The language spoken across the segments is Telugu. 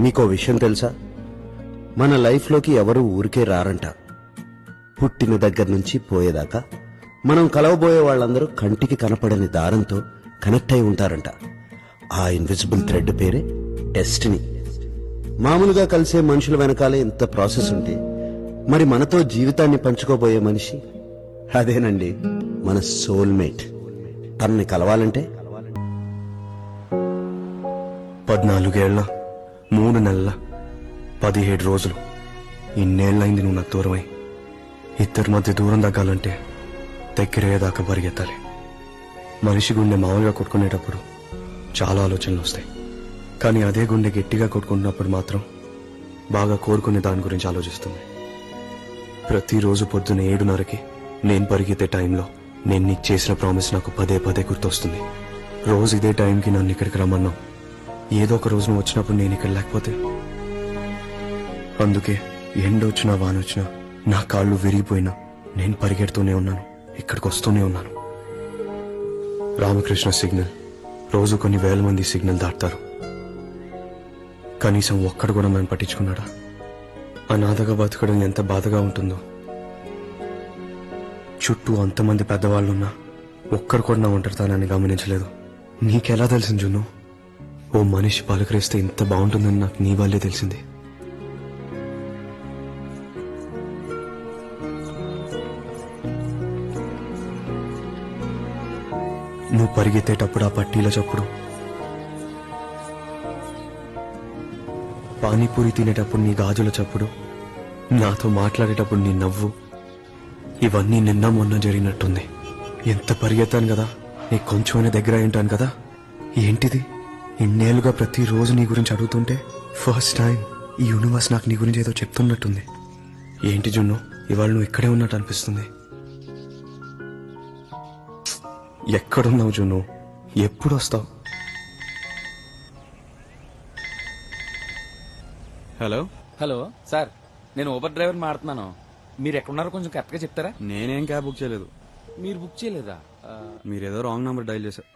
మీకో విషయం తెలుసా? మన లైఫ్లోకి ఎవరు ఊరికే రారంట. పుట్టిన దగ్గర నుంచి పోయేదాకా మనం కలవబోయే వాళ్ళందరూ కంటికి కనపడని దారంతో కనెక్ట్ అయి ఉంటారంట. ఆ ఇన్విజిబుల్ థ్రెడ్ పేరే డెస్టినీ. మామూలుగా కలిసే మనుషుల వెనకాలే ఇంత ప్రాసెస్ ఉంటే మరి మనతో జీవితాన్ని పంచుకోబోయే మనిషి అదేనండి, మన సోల్మేట్. తనని కలవాలంటే 14 ఏళ్ల 3 నెలల 17 రోజులు ఇన్నేళ్లైంది నువ్వు నాకు దూరమై. ఇద్దరి మధ్య దూరం తగ్గాలంటే దగ్గరయ్యేదాకా పరిగెత్తాలి. మనిషి గుండె మామూలుగా కొట్టుకునేటప్పుడు చాలా ఆలోచనలు వస్తాయి, కానీ అదే గుండె గట్టిగా కొట్టుకుంటున్నప్పుడు మాత్రం బాగా కోరుకునే దాని గురించి ఆలోచిస్తుంది. ప్రతిరోజు పొద్దున 7:30కి నేను పరిగెత్తే టైంలో నేను నీకు చేసిన ప్రామిస్ నాకు పదే పదే గుర్తొస్తుంది. రోజు ఇదే టైంకి నన్ను ఇక్కడికి రమ్మన్నావు. ఏదో ఒక రోజు నువ్వు వచ్చినప్పుడు నేను ఇక్కడ లేకపోతే. అందుకే ఎండొచ్చినా వానొచ్చినా నా కాళ్ళు విరిగిపోయినా నేను పరిగెడుతూనే ఉన్నాను, ఇక్కడికి వస్తూనే ఉన్నాను. రామకృష్ణ సిగ్నల్ రోజు కొన్ని వేల మంది సిగ్నల్ దాటుతారు, కనీసం ఒక్కడు కూడా నన్ను పట్టించుకున్నాడా? అనాథగా బతకడం ఎంత బాధగా ఉంటుందో. చుట్టూ అంతమంది పెద్దవాళ్ళున్నా ఒక్కరు కూడా నా ఒంటరితనాన్ని గమనించలేదు. నీకెలా తెలిసింది జున్ను? ఓ మనిషి పలకరిస్తే ఇంత బాగుంటుందని నాకు నీ వల్లే తెలిసింది. నువ్వు పరిగెత్తేటప్పుడు ఆ పట్టీల చప్పుడు, పానీపూరి తినేటప్పుడు నీ గాజుల చప్పుడు, నాతో మాట్లాడేటప్పుడు నీ నవ్వు, ఇవన్నీ నిన్న మొన్న జరిగినట్టుంది. ఎంత పరిగెత్తాను కదా, నీకు కొంచెమైనా దగ్గర అయింటాను కదా. ఏంటిది ఇన్నేళ్లుగా ప్రతిరోజు నీ గురించి అడుగుతుంటే ఫస్ట్ టైం ఈ యూనివర్స్ నాకు నీ గురించి ఏదో చెప్తున్నట్టుంది. ఏంటి జున్ను, ఇవాళ నువ్వు ఇక్కడే ఉన్నట్టు అనిపిస్తుంది. ఎక్కడున్నావు జున్ను? ఎప్పుడు వస్తావు? హలో హలో సార్, నేను ఊబర్ డ్రైవర్ మాడుతున్నాను. మీరు ఎక్కడున్నారో కొంచెం కరెక్ట్గా చెప్తారా? నేనేం క్యాబ్ బుక్ చేయలేదు. మీరు బుక్ చేయలేదా? మీరేదో రాంగ్ నంబర్ డైల్ చేశారు.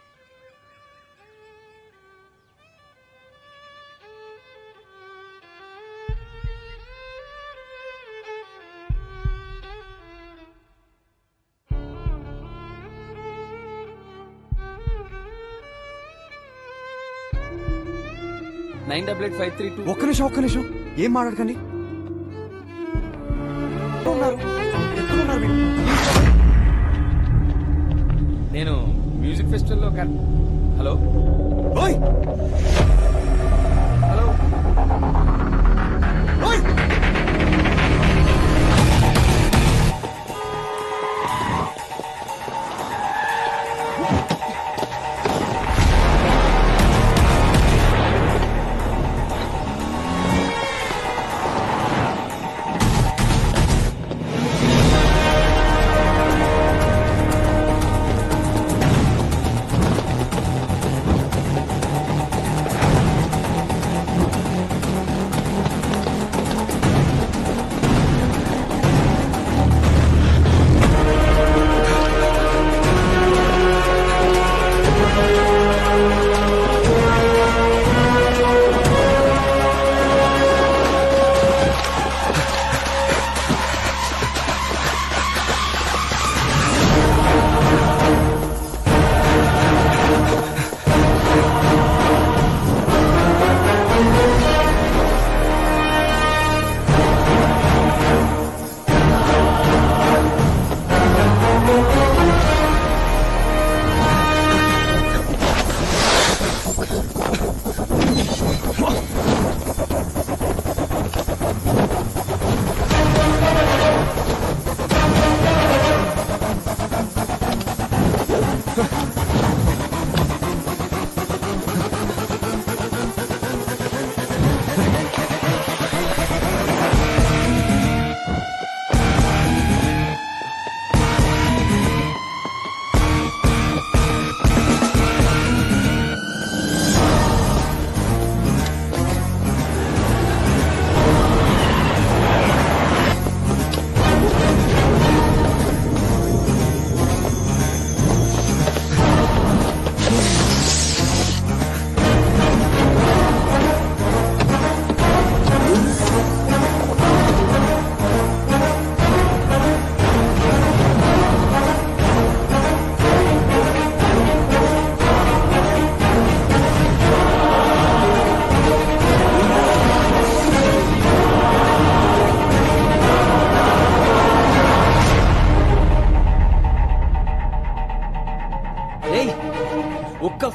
ఒక్క నిమిషం ఏం మాట్లాడకండి. నేను మ్యూజిక్ ఫెస్టివల్లో హలో ఓయ్ హలో ఓయ్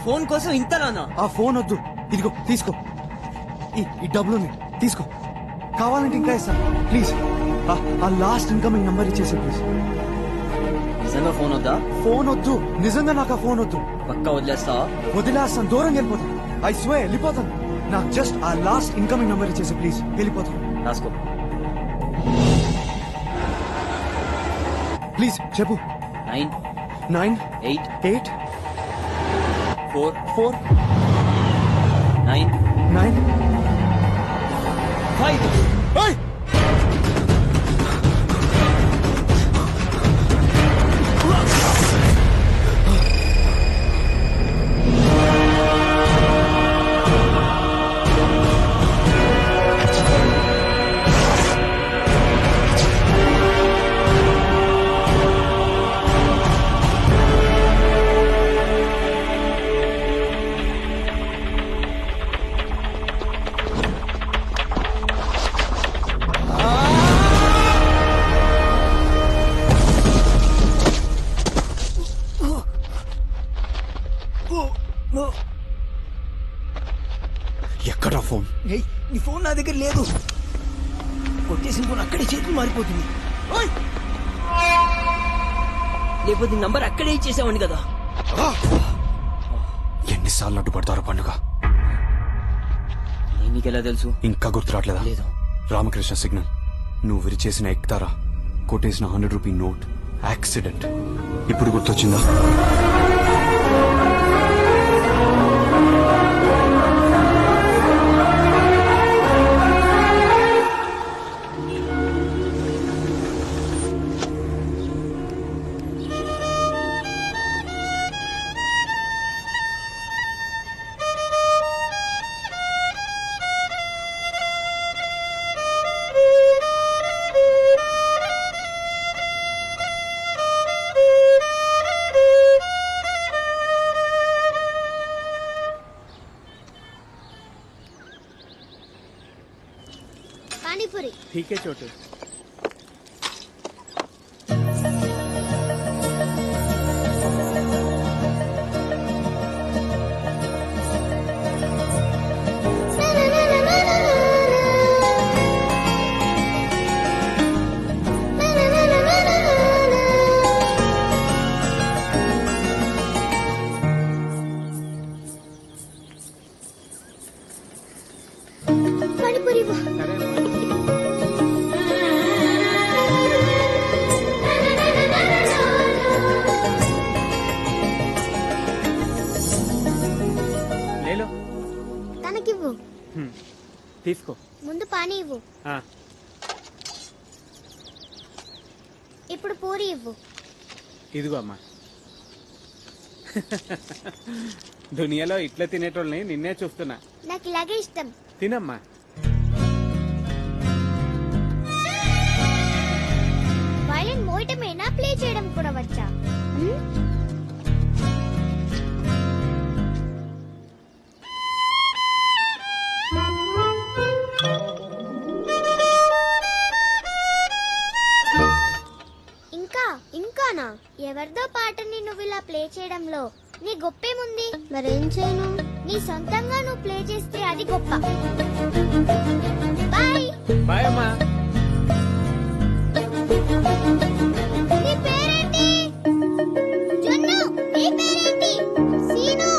ఫోన్ కోసం ఇంతలానా? ఆ ఫోన్ వద్దు, ఇదిగో తీసుకో. ఈ డబ్బులు తీసుకో, కావాలంటే ఇంకా ఇస్తాను. ప్లీజ్ ఆ లాస్ట్ ఇన్కమింగ్ నంబర్ ఇచ్చేసి ప్లీజ్. నిజంగా ఫోన్ వద్దా? ఫోన్ వద్దు, నిజంగా నాకు ఆ ఫోన్ వద్దు. పక్కా వదిలేస్తా? వదిలేస్తాను, దూరం వెళ్ళిపోతాను. ఐ స్వే వెళ్ళిపోతాను. నాకు జస్ట్ ఆ లాస్ట్ ఇన్కమింగ్ నంబర్ ఇచ్చేసి ప్లీజ్, వెళ్ళిపోతాను. రాసుకో. ప్లీజ్ చెప్పు. 9 9 8 8 4 4 9 9 5. ఏయ్! ఎక్కడా ఫోన్? ఏయ్, నీ ఫోన్ నా దగ్గర లేదు. కొట్టేసిన ఫోన్ అక్కడే చేతులు మారిపోతుంది. ఓయ్! లేకపోతే నీ నంబర్ అక్కడే ఇచ్చేసావండి కదా. ఎన్నిసార్లు అడ్డుపడతారో పండుగ. నీకెలా తెలుసు? ఇంకా గుర్తురాట్లేదా? లేదు. రామకృష్ణ సిగ్నల్. నువ్వు విరిచేసిన ఎక్కుతారా, కొట్టేసిన 100 రూపీ నోట్, యాక్సిడెంట్. ఇప్పుడు గుర్తొచ్చిందా? पानीपुरी। ठीक है छोटू। पानीपुरी वो। ले लो। తనకివ్వు. తీసుకో. ముందు పానీ ఇవ్వు. ఆ, ఇప్పుడు పూరి ఇవ్వు. ఇదిగో అమ్మా. దునియాలో ఇట్లా తినేటోళ్ళని నిన్నే చూస్తున్నా. నాకు ఇలాగే ఇష్టం. తినమ్మా. వైలిన్ మోయటమేనా, ప్లే చేయడం కూడా వచ్చా? ఇంకా ఇంకానా? ఎవరిదో పాటని నువ్వు ఇలా ప్లే చేయడంలో నీ గొప్పేముంది? మరేం చేయను? నీ సొంతంగా నువ్వు ప్లే చేస్తే అది గొప్ప. బాయ్. బాయ్ అమ్మా. నీ పేరేంటి? జొన్ను. నీ పేరేంటి? సీను.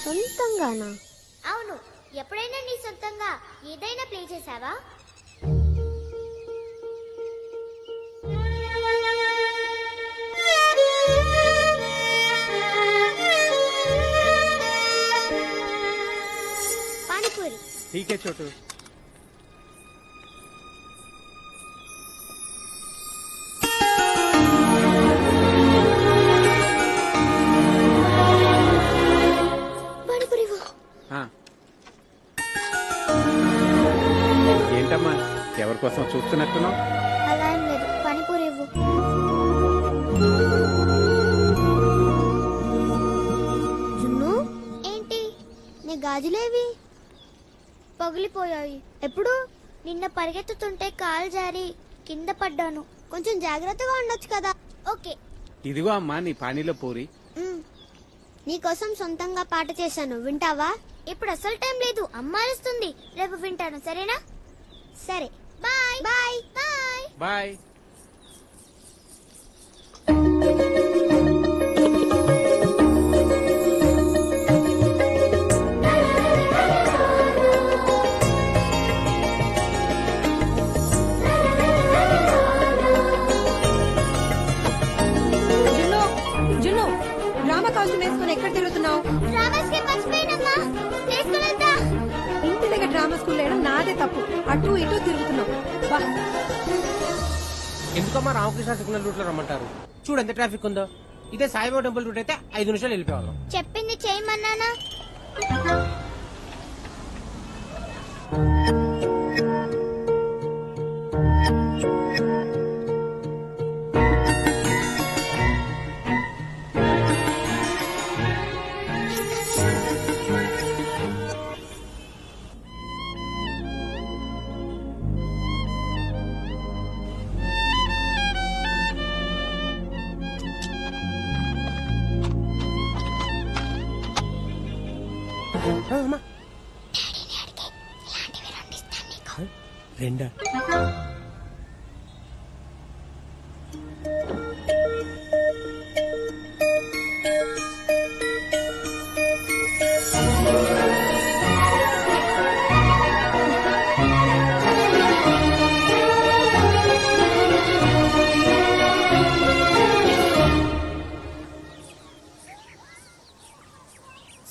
సొంతంగానా? అవును. ఎప్పుడైనా నీ సొంతంగా ఏదైనా ప్లే చేసావా? పానీపూరి. ठीक है छोटू। పానీపూరి ఇవ్వు. ఏంటమ్మా కోసం చూస్తున్నట్టున్నావు. అలా ఏం లేదు, పానీపూరి ఇవ్వు. జున్ను, ఏంటి నీ గాజులేవి పగిలిపోయాయి? ఎప్పుడు? నిన్న పరిగెత్తుతుంటే కాలు జారి కింద పడ్డాను. కొంచెం జాగ్రత్తగా ఉండొచ్చు కదా. ఓకే. ఇదిగో అమ్మా నీ పానీలో పూరి. నీకోసం సొంతంగా పాట చేశాను, వింటావా? ఇప్పుడు అసలు టైం లేదు, అమ్మ అరుస్తుంది. రేపు వింటాను, సరేనా? సరే, బాయ్ బాయ్ బాయ్ బాయ్. జున్ను జున్ను డ్రామా కాస్ట్యూమ్ వేసుకుని ఎక్కడ తిరుగుతున్నావు? ఇంటి దగ్గర డ్రామా స్కూల్ లేడం నాదే తప్పు. అటు ఇటు తిరుగుతున్నావు. బా. ఎందుకమ్మా రామకృష్ణ సిగ్నల్ రూట్ లో రమ్మంటారు? చూడు ఎంత ట్రాఫిక్ ఉందో. ఇదే సాయిబాబా టెంపుల్ రూట్ అయితే 5 నిమిషాలు వెళ్ళిపోవాలి. చెప్పింది చేయమన్నానా? రెండా?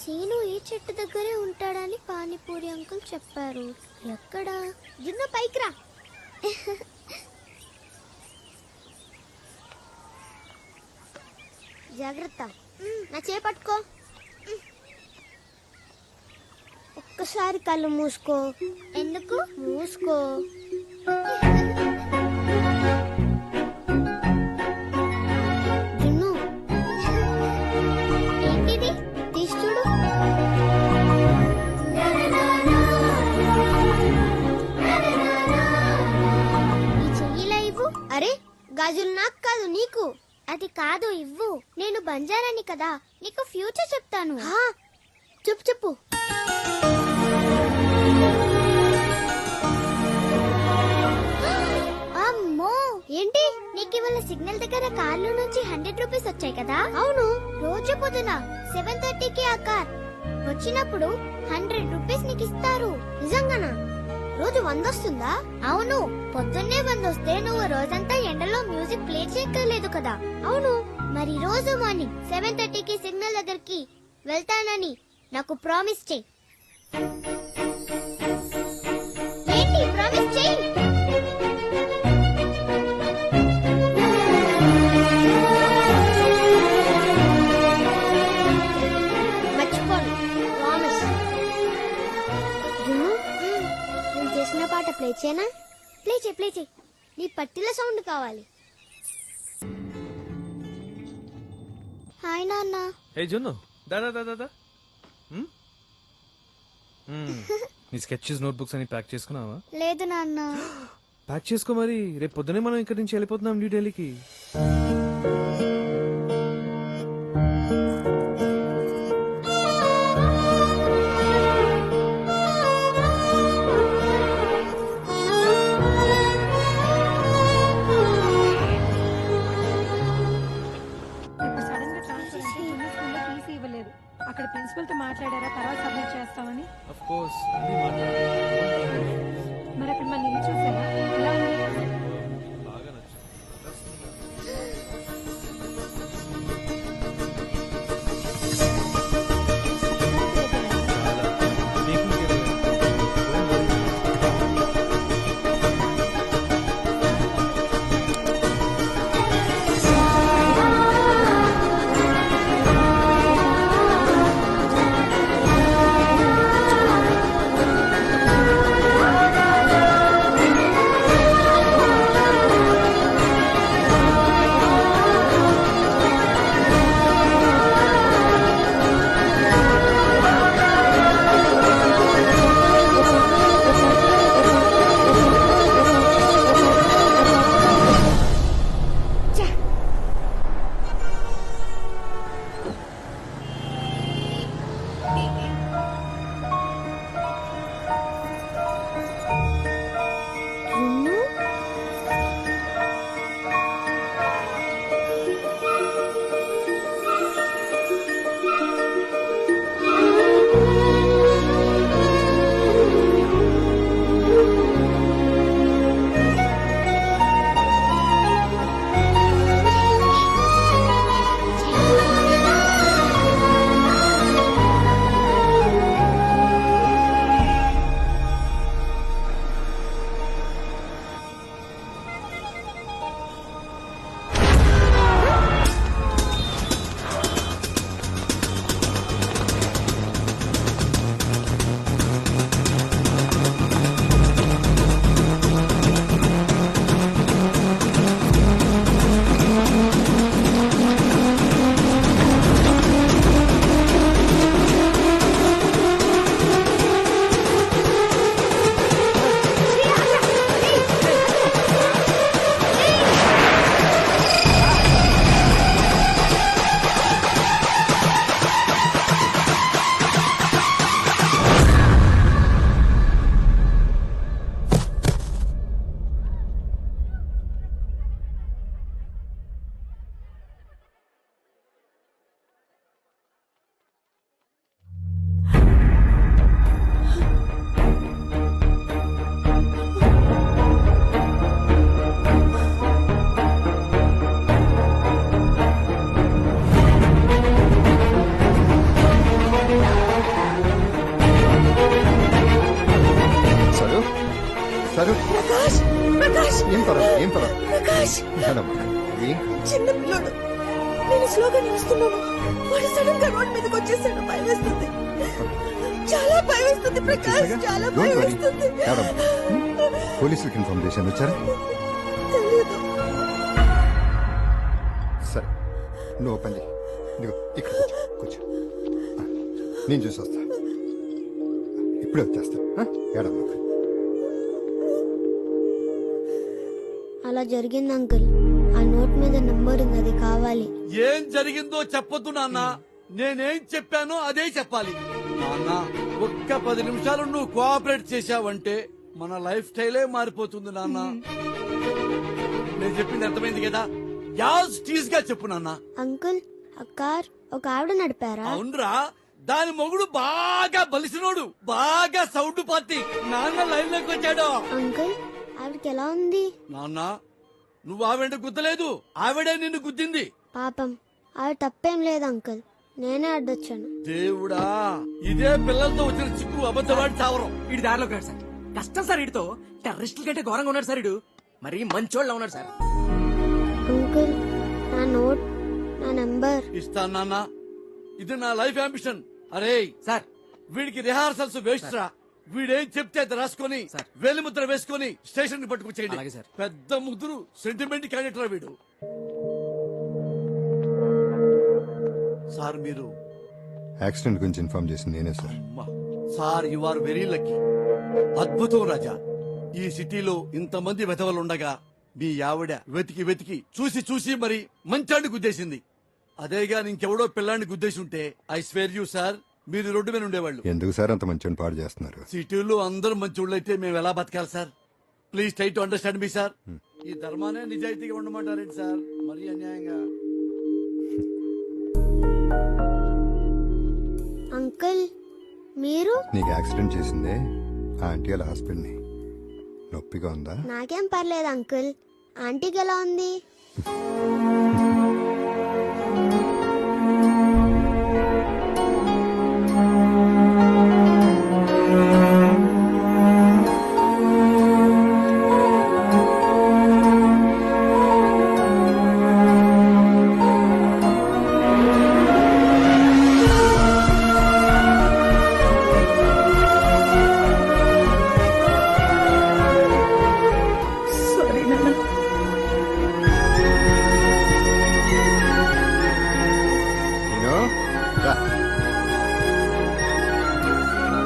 సీను ఈ చెట్టు దగ్గరే ఉంటాడని పానీపూరి అంకుల్ చెప్పారు. ఎక్కడ? జున్ను పైకి రా. జాగ్రత్త, నా చేపట్టుకో. ఒక్కసారి కళ్ళు మూసుకో. ఎందుకు మూసుకో? జున్ను, ఏంటిది? తీసి చూడు. ఈ చెయ్యిలా ఇవ్వు. అరే, గాజులు నాకు కాదు, నీకు. అది కాదు, ఇవ్వు. నేను బంజారాని కదా, నీకు ఫ్యూచర్ చెప్తాను. చెప్పు చెప్పు. అమ్మో, ఏంటి? నీకు ఇవాళ సిగ్నల్ దగ్గర కార్లో నుంచి 100 రూపీస్ వచ్చాయి కదా? అవును. రోజు పొద్దున 7:30కి ఆ కార్ వచ్చినప్పుడు 100 రూపీస్ నీకు ఇస్తారు. నిజంగానా? రోజు 100 వస్తుందా? అవును. పొద్దున్నే 100 వస్తే నువ్వు రోజంతా ఎండలో మ్యూజిక్ ప్లే చేయక్కర్లేదు కదా. అవును. మరి రోజు మార్నింగ్ 7:30కి సిగ్నల్ దగ్గరికి వెళ్తానని నాకు ప్రామిస్ చెయ్యి. ఏంటి ప్రామిస్ చెయ్యి? మర్చిపోను, ప్రామిస్. నేను చేసిన పాట ప్లే చేయనా? ప్లే చేయి, ప్లే చేయి. నీ పట్టిల సౌండ్ కావాలి. హాయ్ నాన్న. ఏ జున్ను, దాదా దాదా దా. నీ స్కెచెస్ నోట్బుక్స్ అని ప్యాక్ చేసుకున్నావా? లేదు నాన్న. ప్యాక్ చేసుకో మరి, రేపు పొద్దునే మనం ఇక్కడి నుంచి వెళ్ళిపోతున్నాం న్యూ ఢిల్లీకి. ఇప్పుడు సడన్ గా ట్రాన్స్ఫర్ అంటే జున్ను స్కూల్లో టీసీ ఇవ్వలేదు. అక్కడ ప్రిన్సిపల్ తో మాట్లాడారా తర్వాత సబ్మిట్ చేస్తామని? ఆఫ్ కోర్స్ అన్ని మరి అక్కడ మన ఇల్లు చూసారా ఎలా ఉంది? బాగా నచ్చింది. ఏడమ్మా ఏం చిన్న పిల్లడు నేను స్లోగా నిలుస్తున్నాను వాడు సడన్ గా రోడ్ మీదకి వచ్చేసాడు భయం వేస్తుంది చాలా భయం వేస్తుంది ప్రకాష్ చాలా భయం వేస్తుంది ఏడమ్మా పోలీసులకు ఇన్ఫార్మ్ చేశాను వచ్చారా తెలీదు సరే నువ్వు పని చెయ్యి. ఇదిగో ఇక్కడ కూర్చో ఆ, నేను చూసి వస్తా ఇప్పుడే వచ్చేస్తా ఏడమ్మా అలా జరిగింది అంకుల్ ఆ నోట్ మీద నంబర్ ఉంది అది కావాలి ఏం జరిగిందో చెప్పొద్దు నాన్న నేనేం చెప్పానో అదే చెప్పాలి నాన్న ఒక్క 10 నిమిషాలు నువ్వు కోఆపరేట్ చేశావంటే మన లైఫ్ స్టైలే మారిపోతుంది నాన్న నేను చెప్పింది అర్థమైంది కదా యాజ్ టీజ్ గా చెప్పు నాన్న అంకుల్ ఆ కార్ ఒక ఆవిడ నడిపారా అవునరా దాని మొగుడు బాగా బలిసినోడు బాగా సౌండ్ పార్టీ నాన్న లైన్ లోకి వచ్చాడు అంకుల్ ఆవిడకి ఎలా ఉంది నాన్న నువ్వు ఆవిడ గుద్దలేదు ఆవిడే నిన్ను గుద్దింది పాపం ఆవిడ తప్పేం లేదు అంకుల్ నేనే అడ్డొచ్చాను దేవుడా ఇదే పిల్లలతో వచ్చిన చిక్కు అబద్ధవాడి చావరం ఇటు దారిలోకి రాడు సార్ కష్టం సార్ ఇడితో టెర్రరిస్టుల కంటే ఘోరంగా ఉన్నాడు సార్ ఇడు మరి మంచోళ్ళ ఉన్నాడు సార్ అంకుల్ నా నోట్ నా నంబర్ ఇస్తాను నాన్న ఇది నా లైఫ్ అంబిషన్ అరే సార్ వీడికి రిహార్సల్స్ వేస్ట్ రా వీడేం చెప్తే అది రాసుకొని వేలి ముద్ర వేసుకొని స్టేషన్ కి అలాగే పట్టుకొచ్చేయండి సార్. పెద్ద ముద్దురు సెంటిమెంట్ క్యాండిడేట్ రా వీడు సార్ మీరు యాక్సిడెంట్ గురించి ఇన్ఫార్మ్ చేసింది నేనే సార్ అమ్మా. Sir you are very lucky అద్భుతం రాజా ఈ సిటీలో ఇంతమంది వెధవలుండగా మీ ఆవిడ వెతికి వెతికి చూసి చూసి మరి మంచాన్ని గుద్దేసింది అదేగా ఇంకెవడో పిల్లాన్ని గుద్దేసి ఉంటే ఐ స్వేర్ యూ సార్ మీరు రోడ్డు మీద ఉండేవాళ్ళు ఎందుకు సార్ అంత మంచి పాడు చేస్తున్నారు సిటీలో అందరూ మంచోళ్ళైతే మేము ఎలా బతకాలి sir please try to understand me sir ఈ ధర్మానే నిజాయితీగా ఉండమంటారేంటి సార్ మరీ అన్యాయంగా అంకుల్ మీరు నీకు యాక్సిడెంట్ చేసిందే ఆ ఆంటీ వాళ్ళ హాస్పిటల్ని నొప్పిగా ఉందా నాకేం పర్లేదు అంకుల్ ఆంటీకి ఎలా ఉంది సారీ నాన్న నేను రా.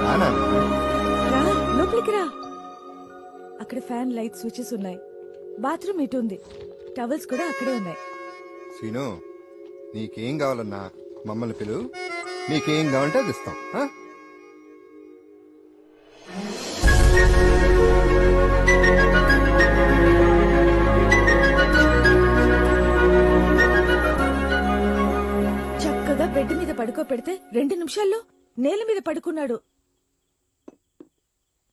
రా నాన్న. రా లోపలికి రా అక్కడ ఫ్యాన్ లైట్ స్విచెస్ ఉన్నాయి బాత్రూమ్ ఇటు ఉంది టవల్స్ కూడా అక్కడే ఉన్నాయి సీను నీకేం కావాలన్నా మమ్మల్ని పిలు నీకేం కావాలంటే అది ఇస్తాం ఆ? చక్కగా బెడ్ మీద పడుకోపెడితే 2 నిమిషాల్లో నేల మీద పడుకున్నాడు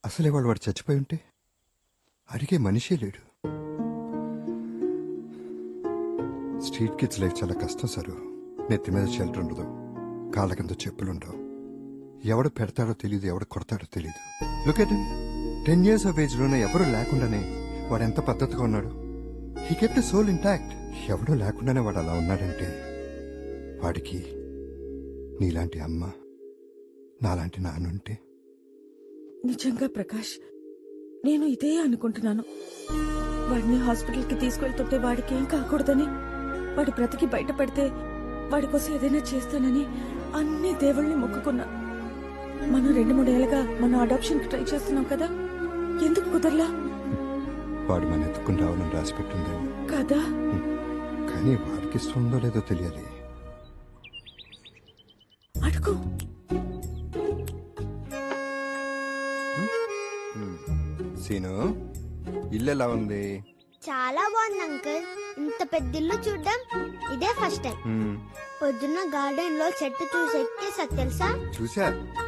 అసలే వాడు చచ్చిపోయి ఉంటే అడిగే మనిషే లేడు స్ట్రీట్ కిడ్స్ లైఫ్ చాలా కష్టం సారు నెత్తి మీద షెల్టర్ ఉండదు కాళ్ళ కింద చెప్పులుండవు ఎవడు పెడతాడో తెలియదు ఎవడు కొడతాడో తెలియదు look at 10 years of age లోనే ఎవరు లేకుండానే వాడు ఎంత పద్ధతిగా ఉన్నాడు హీ కెప్ట్ సోల్ ఇంటాక్ట్ ఎవడో లేకుండానే వాడు అలా ఉన్నాడంటే వాడికి నీలాంటి అమ్మ నాలాంటి నాన్నుంటే నిజంగా ప్రకాష్ నేను ఇదే అనుకుంటున్నాను వాడిని హాస్పిటల్కి తీసుకెళ్తుంటే వాడికి ఏం కాకూడదని వాడి బ్రతికి బయటపడితే వాడి కోసం ఏదైనా చేస్తానని అన్ని దేవుళ్ళని మొక్కుకున్నా మనం 2-3 ఏళ్ళగా మనం అడాప్షన్ కి ట్రై చేస్తున్నాం కదా ఎందుకు కుదరలా వాడు మన ఎత్తుకుని రావాలని రాసి పెట్టింది కదా కానీ వాడికి ఇష్టం ఉందో లేదో తెలియాలి అడుగు సీను ఇల్లు ఎలా ఉంది చాలా బాగుంది అంకుల్ ఇంత పెద్ద ఇల్లు చూడ్డం ఇదే ఫస్ట్ టైం పొద్దున్న గార్డెన్ లో చెట్టు చూసి ఎక్కేసా తెలుసా చూసా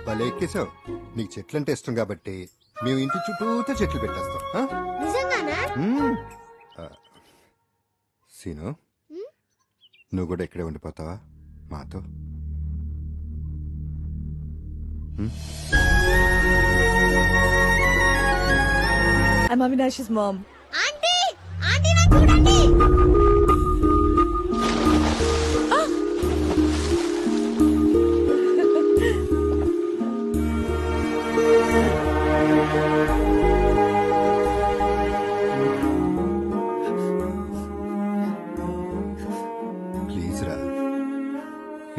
భలే ఎక్కేసావు నీకు చెట్లంటే ఇష్టం కాబట్టి మేము ఇంటి చుట్టూతో చెట్లు పెట్టేస్తాం ఆ? నిజంగానా మ్మ్. ఆ, సీను నువ్వు కూడా ఇక్కడే ఉండిపోతావా మాతో I'm Avinaish's mom. Aunty aunty నాకు చూడండి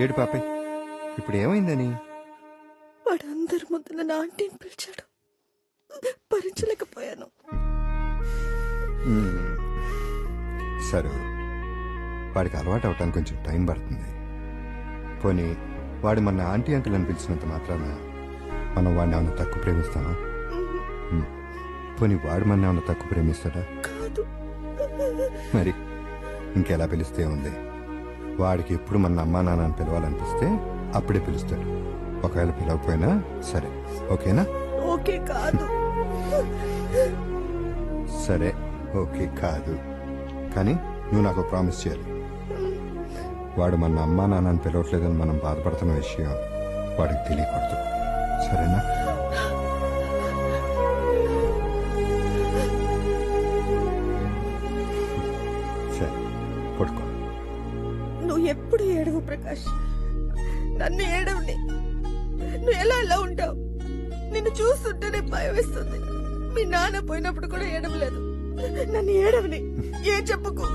ఏడు పాపే ఇప్పుడు ఏమైందని? వాడు అందరి ముందు నన్ను ఆంటీని పిలిచాడు. భరించలేకపోయాను. సరే, వాడికి అలవాటు అవటానికి కొంచెం టైం పడుతుంది. పోనీ వాడు మన ఆంటీ అంకుల్ అని పిలిచినంత మాత్రాన మనం వాడిని ఏమైనా తక్కువ ప్రేమిస్తామా? పోనీ వాడు మన ఏమైనా తక్కువ ప్రేమిస్తాడా? కాదు. మరి ఇంకెలా పిలిస్తే ఉంది? వాడికి ఎప్పుడు మన అమ్మా నాన్న అని పిలవాలనిపిస్తే అప్పుడే పిలుస్తాడు. ఒకవేళ పిలవకపోయినా సరే, ఓకేనా? ఓకే కాదు. సరే, ఓకే కాదు. కానీ నువ్వు నాకు ప్రామిస్ చేయాలి. వాడు మన అమ్మా నాన్నని పిలవట్లేదని మనం బాధపడుతున్న విషయం వాడికి తెలియకూడదు. సరేనా? సరే, పడుకో. నువ్వు ఎప్పుడు ఏడవు ప్రకాష్. నన్ను ఏడవని. నువ్వు ఎలా ఉంటావు? నిన్ను చూస్తుంటేనే భయం వేస్తుంది. మీ నాన్న పోయినప్పుడు కూడా ఏడవలేదు. నన్ను ఏడవని. ఏ చెప్పుకో.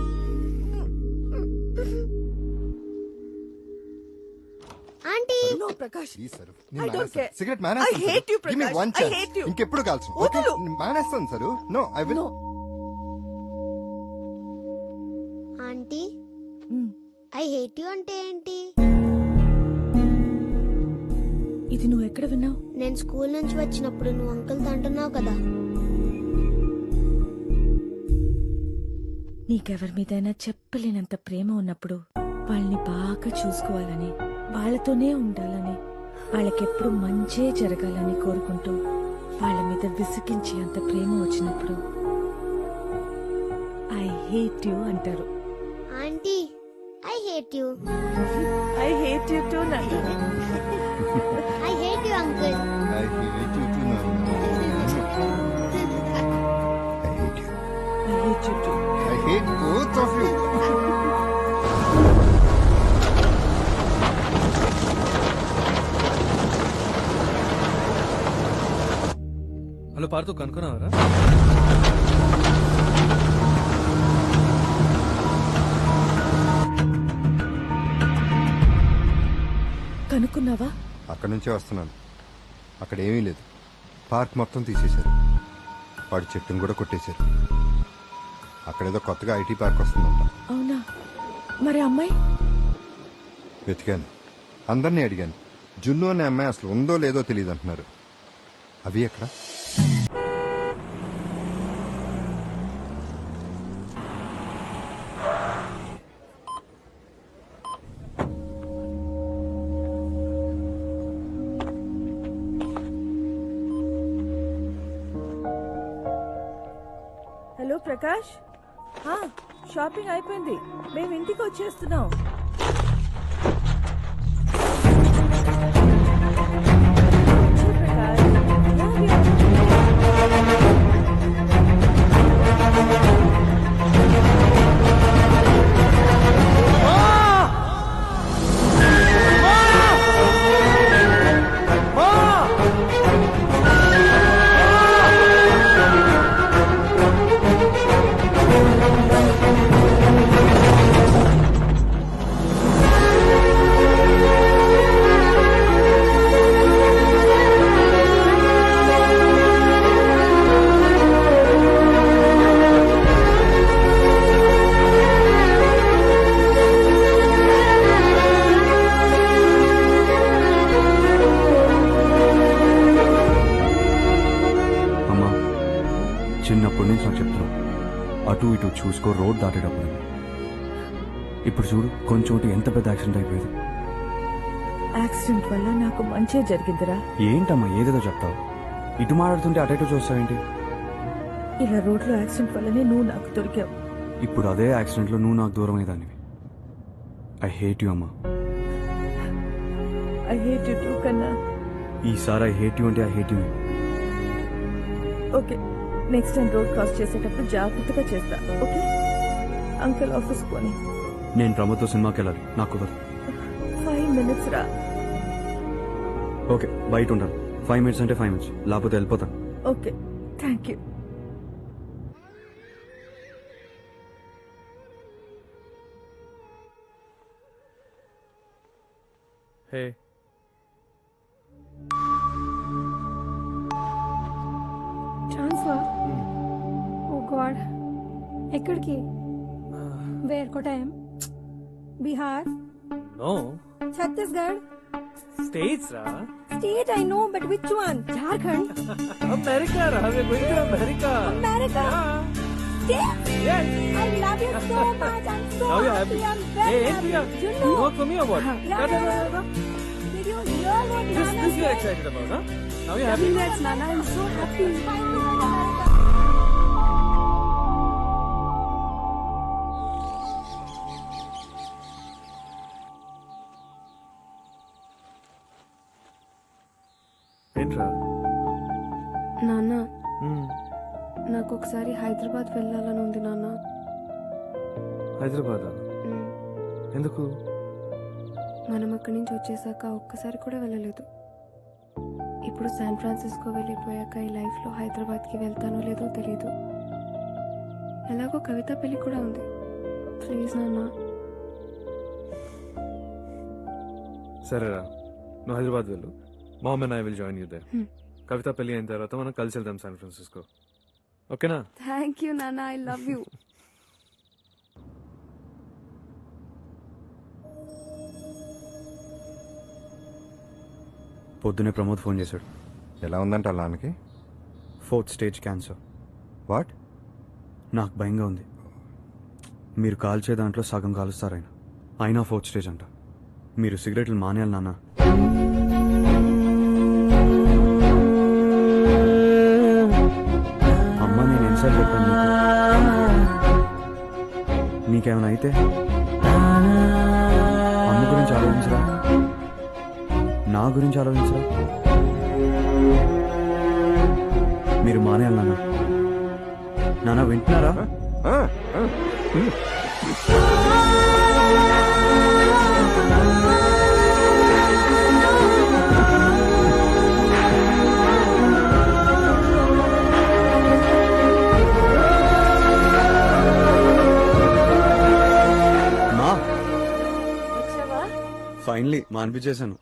Aunty no Prakash. Please sir, I don't care. Cigarette I hate you, Prakash. I hate you. ఇంకెప్పుడు కాల్చు. వదులు. మానేస్తాను sir. No, I will. Aunty I hate you అంటే ఏంటి? ఇది నువ్వు ఎక్కడ విన్నావు? నేను స్కూల్ నుంచి వచ్చినప్పుడు నువ్వు అంకుల్తో అంటున్నావు కదా. నీకెవరి మీదైనా చెప్పలేనంత ప్రేమ ఉన్నప్పుడు వాళ్ళని బాగా చూసుకోవాలని, వాళ్ళతోనే ఉండాలని, వాళ్ళకెప్పుడు మంచే జరగాలని కోరుకుంటూ వాళ్ళ మీద విసిగించి అంత ప్రేమ వచ్చినప్పుడు ఐ హేట్ యు అంటారు. Aunty I hate you. I hate you too. I hate you uncle. I hate you too, Nana. I hate you. I hate you too. I hate both of you. Hello Partho కనుక్కున్నావరా? కనుక్కున్నావా? అక్కడి నుంచే వస్తున్నాను. అక్కడ ఏమీ లేదు. పార్క్ మొత్తం తీసేశారు. వాడి చెట్టును కూడా కొట్టేశారు. అక్కడేదో కొత్తగా ఐటీ పార్క్ వస్తుందంట. అవునా? మరి అమ్మాయి? వెతికాను, అందరినీ అడిగాను. జున్ను అనే అమ్మాయి అసలు ఉందో లేదో తెలియదు అంటున్నారు. అవి ఎక్కడ? హలో ప్రకాష్. షాపింగ్ అయిపోయింది. మేము ఇంటికి వచ్చేస్తున్నాం. చిన్నప్పటి నుంచి నాకు చెప్తున్నావు, అటు ఇటు చూసుకో రోడ్ దాటేటప్పుడు. ఇప్పుడు చూడు కొంచెం ఎంత పెద్ద యాక్సిడెంట్ అయిపోయేది. యాక్సిడెంట్ వల్ల నాకు మంచి జరిగిందిరా. ఏంటమ్మా ఏదేదో చెప్తావు? ఇటు మాట్లాడుతుంటే అటు చూస్తావేంటి? ఇలా రోడ్లో యాక్సిడెంట్ వల్లనే నువ్వు నాకు దొరికావు. ఇప్పుడు అదే యాక్సిడెంట్ లో నువ్వు నాకు దూరం అయ్యేదానివి. ఐ హేట్ యు అమ్మా. ఐ హేట్ యు టూ కన్నా. ఈసారి ఐ హేట్ యు అంటే I hate you. Okay, next time road cross చేసేటప్పుడు జాగ్రత్తగా చేస్తా. ఓకే? అంకుల్ ఆఫీస్ పోని. నేను ప్రమోద్తో సినిమాకి వెళ్ళాలి, నాకు కుదరదు. 5 minutes రా. ఓకే, బయట ఉంటాను. 5 minutes అంటే 5 minutes, లేకపోతే వెళ్ళిపోతాను. Okay, thank you. Hey transfer oh god ఎక్కడికి where Kottayam Bihar no Chhattisgarh states రా state I know but which one Jharkhand America రా we going to America America yes I love you so much. I'm so now you happy. happy I'm very hey happy. Priya You you know. work for me or what Did you hear what this Nana you are said? excited about huh now you happy Congrats, Nana. I'm so happy. ఏంట్రా నాన్న నాకు ఒకసారి హైదరాబాద్ వెళ్ళాలని ఉంది నాన్న. హైదరాబాద్ ఎందుకు మనం అక్కడి నుంచి వచ్చేసాక ఒక్కసారి కూడా వెళ్ళలేదు. ఇప్పుడు శాన్ ఫ్రాన్సిస్కో వెళ్ళిపోయాక ఈ లైఫ్లో హైదరాబాద్కి వెళ్తానో లేదో తెలీదు. ఎలాగో కవిత పెళ్లి కూడా ఉంది. ప్లీజ్ నాన్న. సరేరా నువ్వు హైదరాబాద్ వెళ్ళు. Mom and I will join you there. Kavitha పెళ్లి అయిన తర్వాత మనం కలిసి వెళ్దాం శాన్ ఫ్రాన్సిస్కో. ఓకేనా? థ్యాంక్ యూ నాన్న. I love you. పొద్దునే ప్రమోద్ ఫోన్ చేశాడు. ఎలా ఉందంట అలానికి? 4th stage cancer. వాట్? నాకు భయంగా ఉంది. మీరు కాల్చే దాంట్లో సగం కాలుస్తారాయన. అయినా 4th స్టేజ్ అంట. మీరు సిగరెట్లు మానేయాలి నాన్న. అమ్మ నేను ఎన్నిసార్లు చెప్పాను నీకేమైనా అయితే అమ్మ గురించి ఆలోచించరా, నా గురించి ఆలోచించరా. మీరు మానేయాలి నాన్న. నాన్న వింటున్నారా? ఫైనలీ మానిపించేశాను.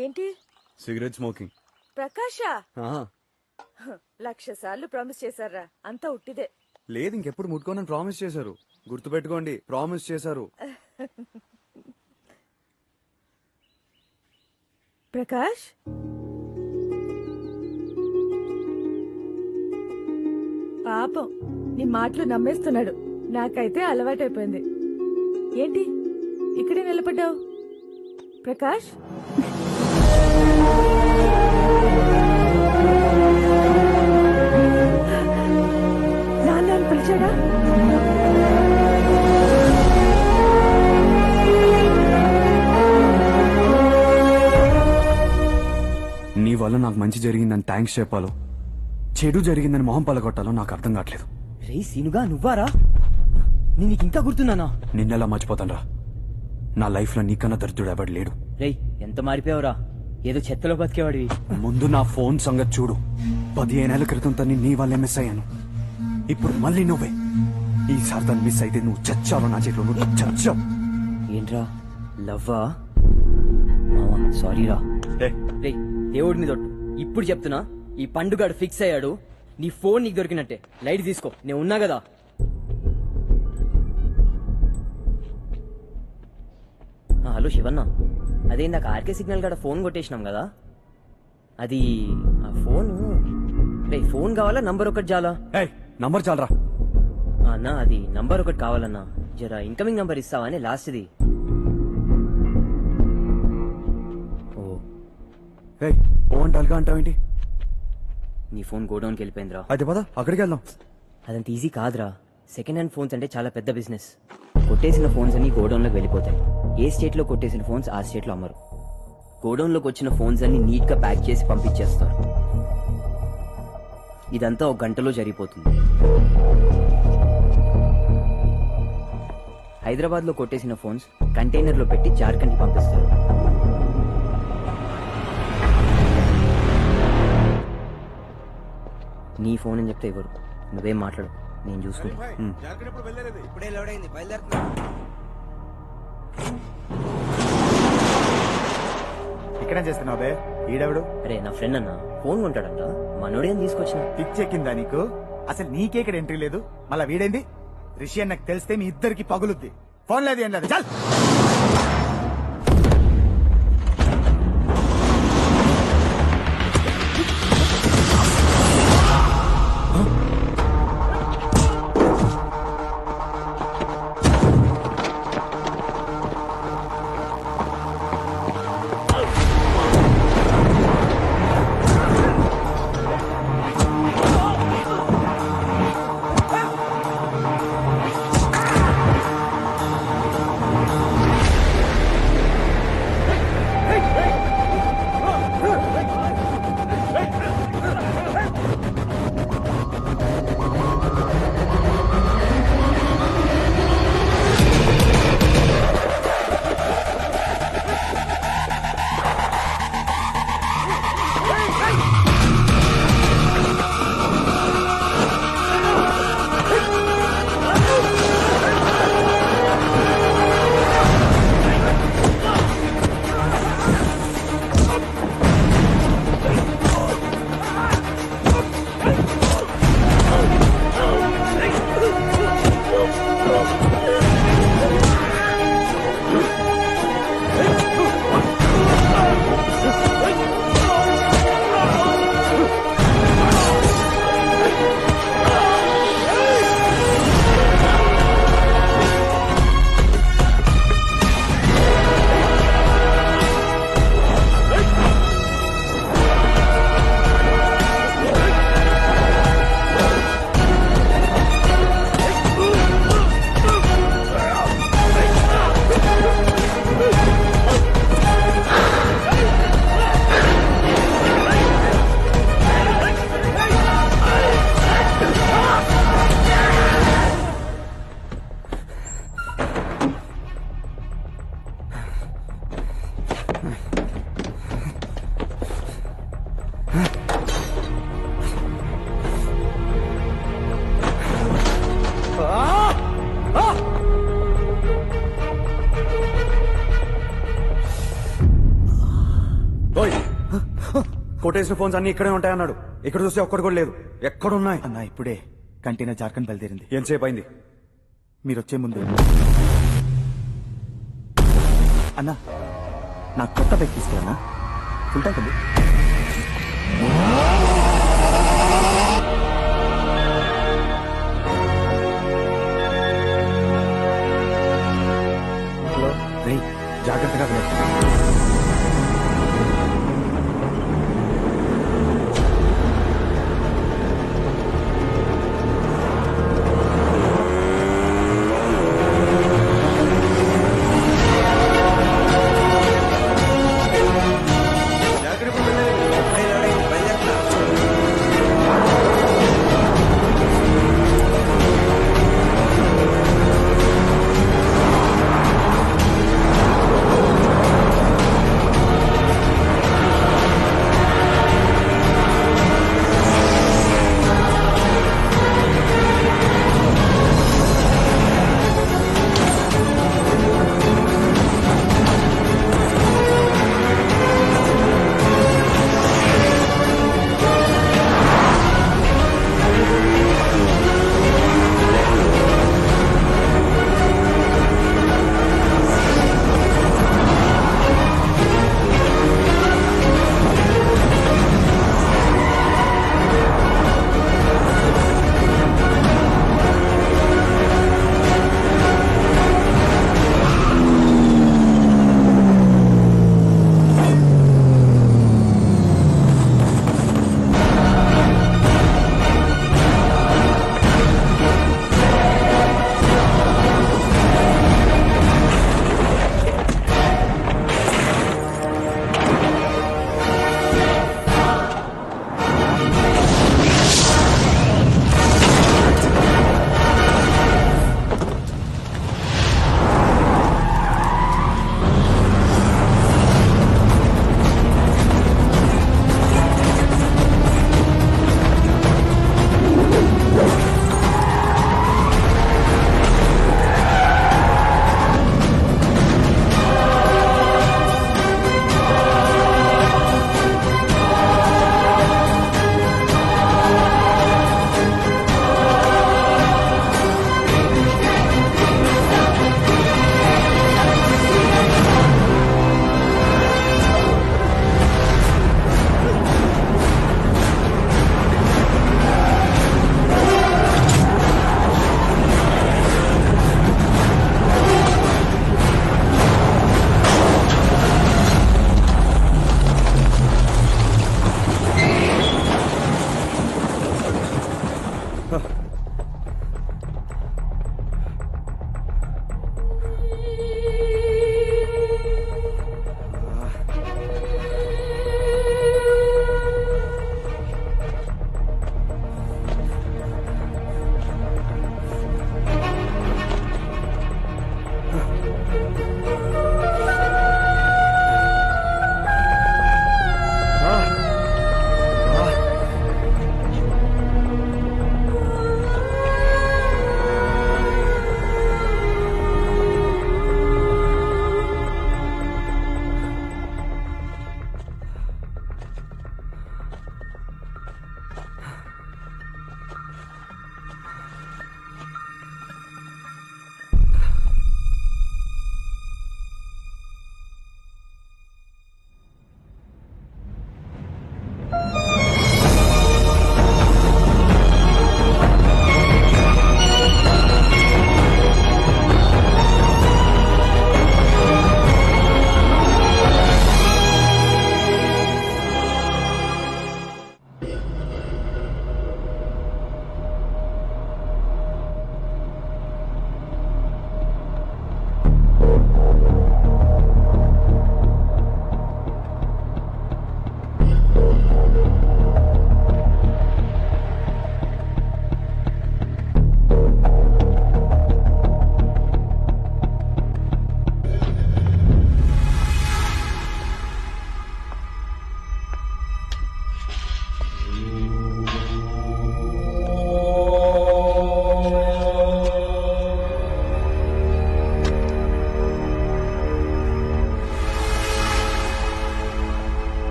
ఏంటి? Cigarette smoking. ప్రకాష 1,00,000 సార్లు ప్రామిస్ చేశారా? అంతా ఉట్టిదే. లేదు, ఇంకెప్పుడు ముట్టుకోనని ప్రామిస్ చేశారు. గుర్తుపెట్టుకోండి, ప్రామిస్ చేశారు. ప్రకాష్ పాపం నీ మాటలు నమ్మేస్తున్నాడు. నాకైతే అలవాటైపోయింది. ఏంటి ఇక్కడే నిలబడ్డావు? ప్రకాష్ నాన్న పిలిచాడా? నీ వల్ల నాకు మంచి జరిగిందని థ్యాంక్స్ చెప్పాలో, చెడు జరిగిందని మొహం పలగొట్టాలో నాకు అర్థం కావట్లేదు. రే సీనుగా నువ్వారా? నీకు ఇంకా గుర్తున్నానా? నిన్నెలా మర్చిపోతాను రా. నా లైఫ్ లో నీకన్నా దరిద్రుడు ఎవడు లేడు. రేయ్ ఎంత మారిపోయావురా. ఏదో చెత్తలో బతికేవాడివి. ముందు నా ఫోన్ సంగతి చూడు. 15 ఏళ్ల క్రితం తన్ని నీ వల్లే మిస్ అయ్యాను. ఇప్పుడు మళ్ళీ నువ్వే. ఈసారి తను మిస్ అయితే నువ్వు చచ్చావు నా చేతిలో. నువ్వు చచ్చావు. ఏంట్రా లవ్వా? సారీరా. రేయ్ దేవుడి మీద ఒట్టు. ఇప్పుడు చెప్తున్నా, ఈ పండుగాడు ఫిక్స్ అయ్యాడు. నీ ఫోన్ నీకు దొరికినట్టే. లైట్ తీసుకో, నేను ఉన్నా కదా. హలో శివన్న, అదే ఇందాక ఆర్కే సిగ్నల్ కాడ ఫోన్ కొట్టేసినాం కదా, అది ఆ ఫోను. రే ఫోన్ కావాలా నంబర్ ఒకటి చాలా? నంబర్ చాలరా అన్న, అది నంబర్ ఒకటి కావాలన్నా. జరా ఇన్కమింగ్ నంబర్ ఇస్తావా అని లాస్ట్ది. ఓ అంటాలుగా అంటావేంటి? నీ ఫోన్ గోడౌన్కి వెళ్ళిపోయిందిరా. అయితే పద అక్కడికి వెళ్దాం. అదంత ఈజీ కాదురా. సెకండ్ హ్యాండ్ ఫోన్స్ అంటే చాలా పెద్ద బిజినెస్. కొట్టేసిన ఫోన్స్ అన్ని గోడౌన్లోకి వెళ్ళిపోతాయి. ఏ స్టేట్ లో కొట్టేసిన ఫోన్స్ ఆ స్టేట్ లో అమ్మరు. గోడౌన్ లోకి వచ్చిన ఫోన్స్ అన్ని నీట్ గా ప్యాక్ చేసి పంపించేస్తారు. ఇదంతా 1 గంటలో జరిగిపోతుంది. హైదరాబాద్ లో కొట్టేసిన ఫోన్స్ కంటైనర్ లో పెట్టి జార్ఖండ్ కి పంపిస్తారు. నీ ఫోన్ అని చెప్తే ఇవ్వరు. నువ్వేం మాట్లాడు, నేను చూసుకుంటా. ఇక్కడే చేస్తున్నావు బే ఈడెవడు అరే నా ఫ్రెండ్ అన్న ఫోన్ కొంటాడంట మనోడేం తీసుకొచ్చిన పిచ్చెక్కిందా నీకు అసలు నీకే ఇక్కడ ఎంట్రీ లేదు మళ్ళా వీడేంది రిషి అన్నకు తెలిస్తే మీ ఇద్దరికి పగులుద్ది ఫోన్ లేదు ఏం లేదు చల్ కొట్టేసిన ఫోన్స్ అన్ని ఇక్కడే ఉంటాయన్నాడు. ఇక్కడ చూస్తే ఒక్కడు కూడా లేదు. ఎక్కడున్నాయి అన్న ఇప్పుడే కంటైనర్ జార్ఖండ్ బయలుదేరింది. ఎంతసేపు అయింది? మీరొచ్చే ముందు. అన్నా నాకు కొత్త బైక్ తీసుకురానా? ఫుల్ ట్యాంక్ ఉంది. రేయ్ జాగ్రత్తగా వెళ్ళు.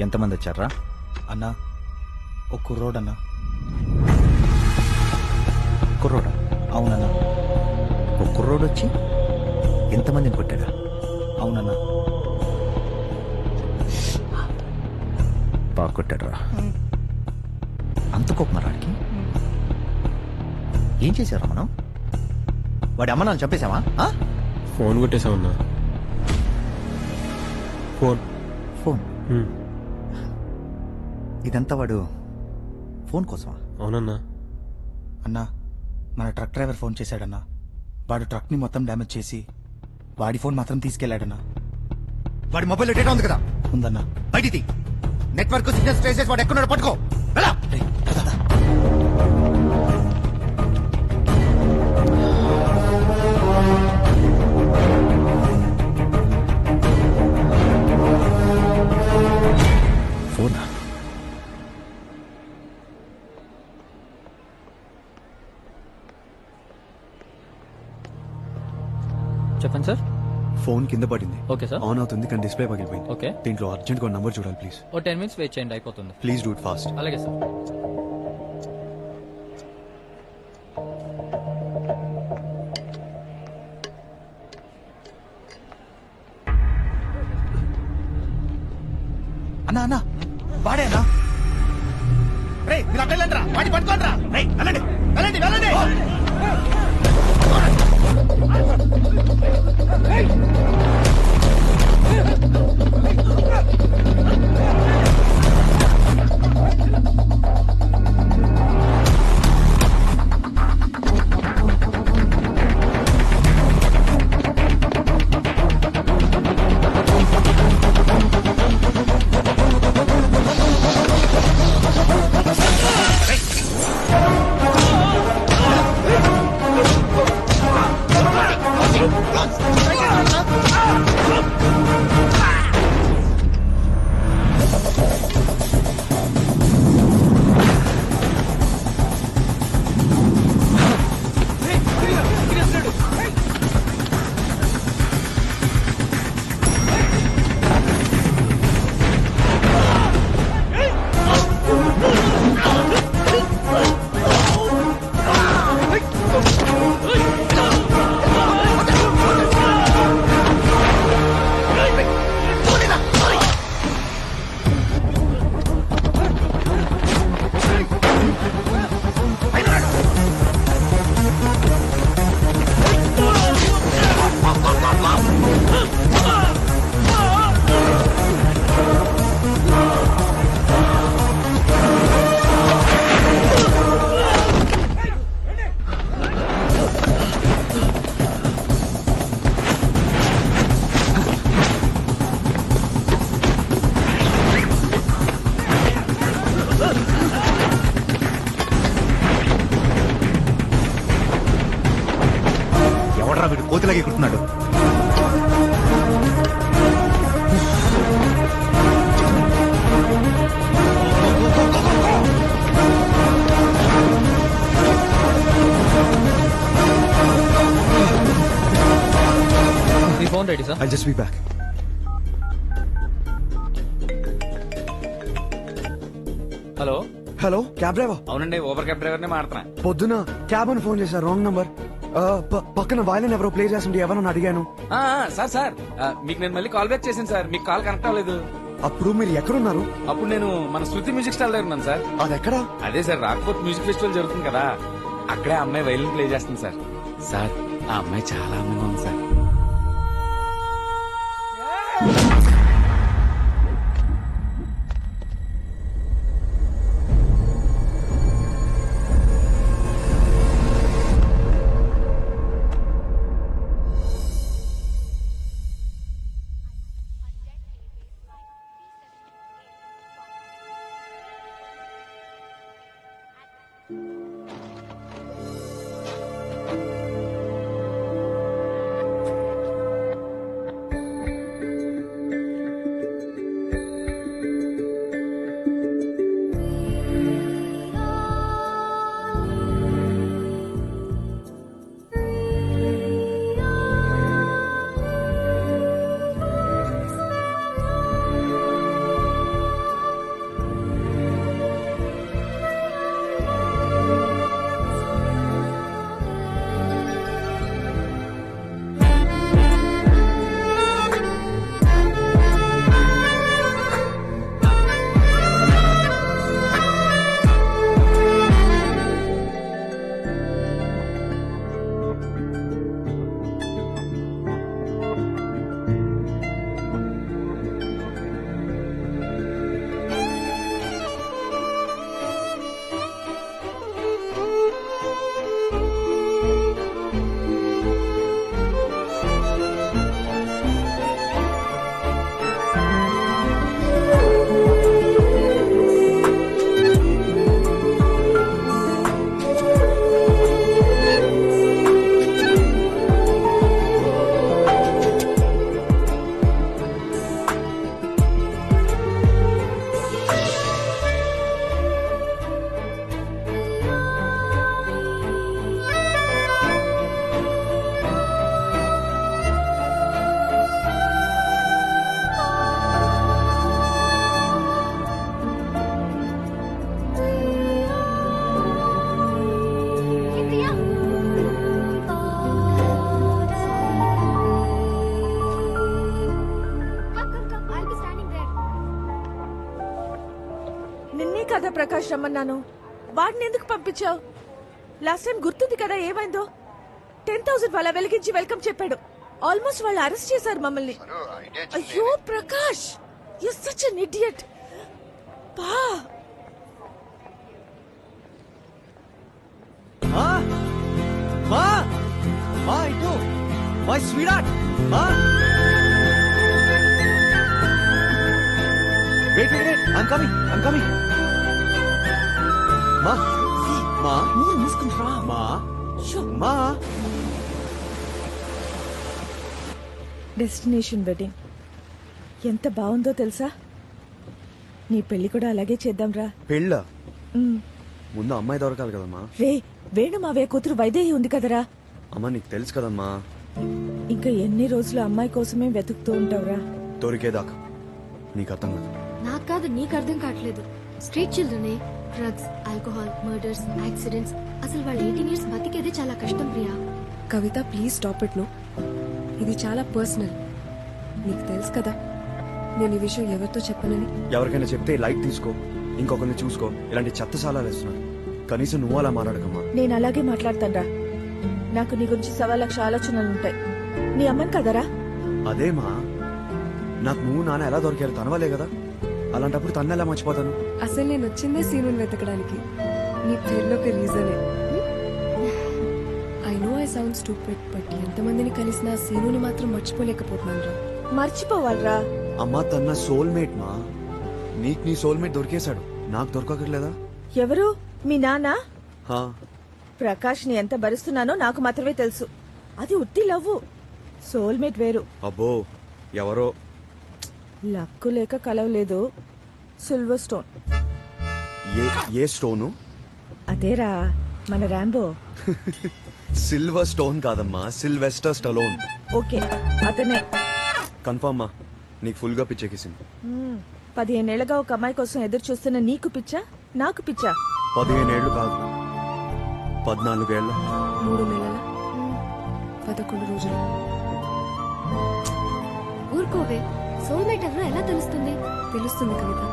ఎంతమంది వచ్చారా? అన్నా ఒక కుర్రోడ్ అన్నా. కుర్రోడా? అవునన్నా. ఒక కుర్రోడు వచ్చి ఎంతమందిని కొట్టాడా? అవునన్నా. బాగా కొట్టాడురా. అంత కోపమరాడికి ఏం చేశారా మనం? వాడి అమ్మ నాన్న చంపేశామా? ఫోన్ కొట్టేశామన్నా. ఫోన్ ఫోన్ ఇదంతా వాడు ఫోన్ కోసమా? అవునన్నా. అన్నా మన ట్రక్ డ్రైవర్ ఫోన్ చేశాడన్నా. వాడు ట్రక్ ని మొత్తం డ్యామేజ్ చేసి వాడి ఫోన్ మాత్రం తీసుకెళ్లాడన్నా. వాడి మొబైల్ డేటా ఉంది కదా? ఉందన్నా. బయటిది నెట్వర్క్ సిగ్నల్స్ ట్రేసెస్ వాడు ఎక్కడున్నాడో పట్టుకో. వెళ్ళా. ఫోనా? చెప్పండి సార్. ఫోన్ కింద పడింది. Okay sir. ఆన్ అవుతుంది కానీ డిస్ప్లే పగిలిపోయింది. ఓకే. దీంట్లో అర్జెంట్ గా నంబర్ చూడాలి ప్లీజ్. ఓ 10 minutes వెయిట్ చేయండి, అయిపోతుంది. Please do it fast. అలాగే సార్. అన్నా అన్నా వాడే అన్నా. రే మీరు అక్కడ వెళ్ళండి రా, వాడిని పట్టుకోండి రా. రే వెళ్ళండి వెళ్ళండి వెళ్ళండి. ఎవడరా వీడు కోతిలాగే కుడుతున్నాడు? మీ phone ready sir. I just be back. Hello hello, cab driver. అవునండి, ఊబర్ క్యాబ్ డ్రైవర్ నే మాడుతున్నా. పొద్దున క్యాబ్ అని ఫోన్ చేశారు, రాంగ్ నంబర్. పక్కన వాయిలిన్ ఎవరో ప్లే చేస్తుంటే ఎవరని అడిగాను. సార్ మీకు నేను మళ్ళీ కాల్ బ్యాక్ చేశాను సార్, మీకు కాల్ కనెక్ట్ అవ్వలేదు. అప్పుడు మీరు ఎక్కడున్నారు? అప్పుడు నేను మన శృతి మ్యూజిక్ స్టాల్ దగ్గర ఉన్నాను సార్. అది ఎక్కడా? అదే సార్, రాక్ఫోర్ట్ మ్యూజిక్ ఫెస్టివల్ జరుగుతుంది కదా, అక్కడే అమ్మాయి వైలిన్ ప్లే చేస్తుంది సార్. సార్ ఆ అమ్మాయి చాలా అందంగా ఉంది సార్. ప్రకాష్ రమ్మన్నాను? వాడిని ఎందుకు పంపించావు? లాస్ట్ టైం గుర్తుంది కదా ఏమైందో? 10,000 వాళ్ళ వెలిగించి వెల్కమ్ చెప్పాడు. ఆల్మోస్ట్ వాళ్ళు అరెస్ట్ చేశారు మమ్మల్ని. అయ్యో Prakash, you such an idiot. పా మా మా మా ఇటు మై స్వీట్ మా wait wait wait I'm coming మా మా నోరు మూసుకుంటా. మా మా డెస్టినేషన్ వెడ్డింగ్ ఎంత బాగుందో తెలుసా? నీ పెళ్లి కూడా అలాగే చేద్దాంరా. పెళ్ళ ముందు అమ్మాయి దొరకాలి కదమ్మా. రే వేణు మావయ్య కూతురు వైదేహి ఉంది కదరా. అమ్మా నీకు తెలుసు కదమ్మా, ఇంకా ఎన్ని రోజులు అమ్మాయి కోసమే వెతుకుతూ ఉంటావురా? దొరికేదాకా. నీకు అర్థం కాదు. నాకు కాదు, నీకు అర్థం కావట్లేదు. స్ట్రీట్ చిల్డ్రనే డ్రగ్స్, ఆల్కహాల్, మర్డర్స్, యాక్సిడెంట్స్. అసలు వాళ్ళు 18 years బతికేదే చాలా కష్టం Priya. Kavitha please stop it. No, ఇది చాలా పర్సనల్. నీకు తెలుసు కదా నేను ఈ విషయం ఎవరితో చెప్పనని. ఎవరికైనా చెప్తే లైట్ తీసుకో, ఇంకొకరిని చూసుకో. ఇలాంటి చెత్త సాలాలు వేస్తున్నాడు. కనీసం నువ్వు అలా మాట్లాడకమ్మా. నేను అలాగే మాట్లాడతాన్రా. నాకు నీ గురించి 1,00,000 ఆలోచనలుంటాయి. నీ అమ్మని కదరా? అదేమా, నాకు నువ్వు నాన్న ఎలా దొరికారు? తనవలే కదా. అలాంటప్పుడు తన్ను ఎలా మర్చిపోతాను? అసలు నేను వచ్చిందే సీనుని వెతకడానికి. నీ పేరులోకి రీజనే. I know I sound stupid, but ఎంతమందిని కలిసినా సీనుని మాత్రం మర్చిపోలేకపోతున్నాను రా. మర్చిపోవాలరా? అమ్మా తన సోల్మేట్ మా. నీకు నీ సోల్మేట్ దొరికేశాడు, నాకు దొరకట్లేదా? ఎవరు? మీ నాన్న? హా. ప్రకాష్ ని ఎంత భరిస్తున్నానో నాకు మాత్రమే తెలుసు. అది ఉత్తి లవ్వు, సోల్మేట్ వేరు. అబ్బో ఎవరో. లక్కు లేక కలవలేదు. Silver stone. ఏ స్టోను? అదేరా మన ర్యాంబో. సిల్వర్ స్టోన్ కాదమ్మా, సిల్వెస్టర్ స్టలోన్. ఓకే అతనే. కన్ఫర్మ్ మా, నీకు ఫుల్ గా పిచ్చెక్కిసింది. 15 ఏళ్లుగా ఒక అమ్మాయి కోసం ఎదురు చూస్తున్న నీకు పిచ్చా, నాకు పిచ్చా? 15 ఏళ్ళు కాదు, 14 ఏళ్ళ. 3 నెలల 11 రోజులు. ఊరుకోవే, సోల్మేట్ ఎవరో ఎలా తెలుస్తుంది? తెలుస్తుంది కవిత.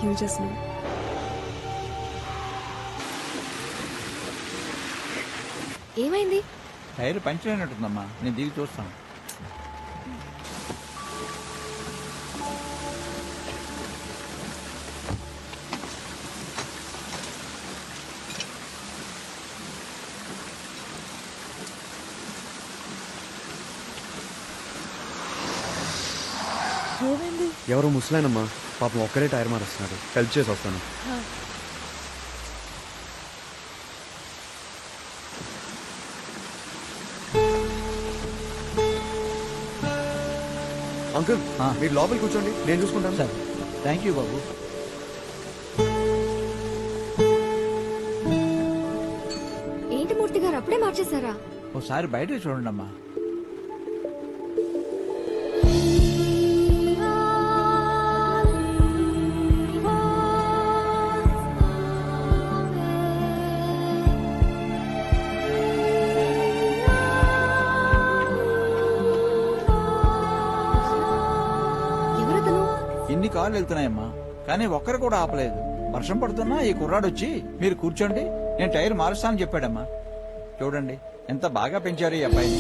You just know. ఏమైంది? టైర్ పంచర్ అయినట్టుందమ్మా, నేను దిగి చూస్తాను. ఏమైంది? ఎవరో ముసలాయనమ్మా, పాపం ఒక్కరే టైర్ మారుస్తున్నాడు. హెల్ప్ చేసి వస్తాను. అంకుల్ మీరు లోపలికి కూర్చోండి, నేను చూసుకుంటాను. సార్ థ్యాంక్ యూ బాబు. ఏంటి మూర్తి గారు అప్పుడే మార్చేశారా? ఒకసారి బయట చూడండి అమ్మా. ఇన్ని కార్లు వెళ్తున్నాయమ్మా, కానీ ఒక్కరు కూడా ఆపలేదు. వర్షం పడుతున్నా ఈ కుర్రాడు వచ్చి మీరు కూర్చోండి, నేను టైర్ మారుస్తానని చెప్పాడమ్మా. చూడండి ఎంత బాగా పెంచారు ఈ అబ్బాయిని.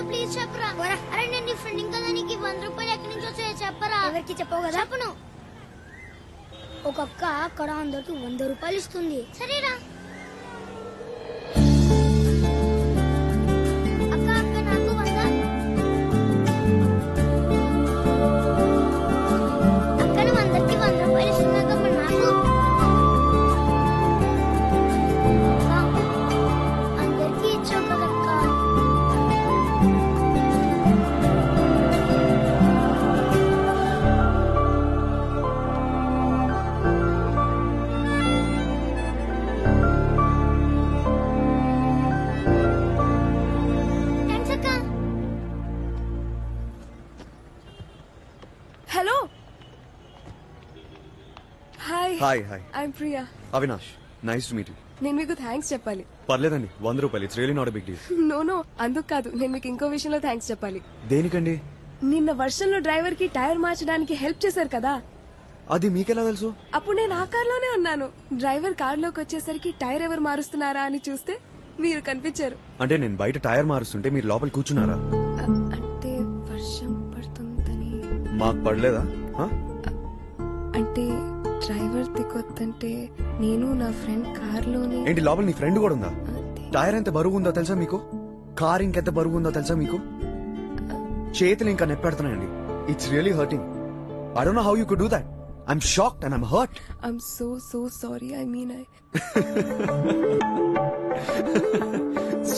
ప్లీజ్ చెప్పరా. అరే నేను నీ ఫ్రెండ్ కదా, నీకు 100 రూపాయలు ఎక్కడి నుంచి వచ్చాయో చెప్పరా. ఎవరికి చెప్పవు కదా? చెప్పను. ఒక అక్క అక్కడ అందరికి 100 రూపాయలు ఇస్తుంది. సరేరా. అక్క అక్క నాకు 100. అక్కడ అందరికి 100 రూపాయలు ఇస్తున్నాక నాకు అందరికి ఇచ్చావు కదక్క. Hi hi I'm Priya. Avinash, nice to meet you. నేను మీకు థ్యాంక్స్ చెప్పాలి. పర్లేదండి, 100 రూపాయలు. It's really not big deal. No అందుకు కాదు, నేను మీకు ఇంకో విషయంలో థ్యాంక్స్ చెప్పాలి. దేనికండి? నిన్న వర్షంలో డ్రైవర్ కి టైర్ మార్చడానికి హెల్ప్ చేశారు కదా, అది మీకెలా తెలుసు? అప్పుడు నేను ఆ కార్లోనే ఉన్నాను. డ్రైవర్ కార్లోకి వచ్చేసరికి టైర్ ఎవరు మారుస్తున్నారా అని చూస్తే మీరు కనిపించారు. అంటే నేను బయట టైర్ మారుస్తుంటే మీరు లోపల కూర్చున్నారా? అంటే వర్షం పడుతుందని. మాకు పడలేదా? హ? అంటే డ్రైవర్ దిగొద్దంటే నేను నా ఫ్రెండ్ కార్లోనే. ఏంటి లోపల నీ ఫ్రెండ్ కూడా ఉందా? టైర్ ఎంత బరువు ఉందో తెలుసా మీకు? కార్ ఇంకెంత బరువు ఉందో తెలుసా మీకు? చేతులు ఇంకా నెప్పెడుతున్నాయండి. It's really hurting. I don't know how you could do that. I'm shocked and I'm hurt. I'm so sorry. I mean,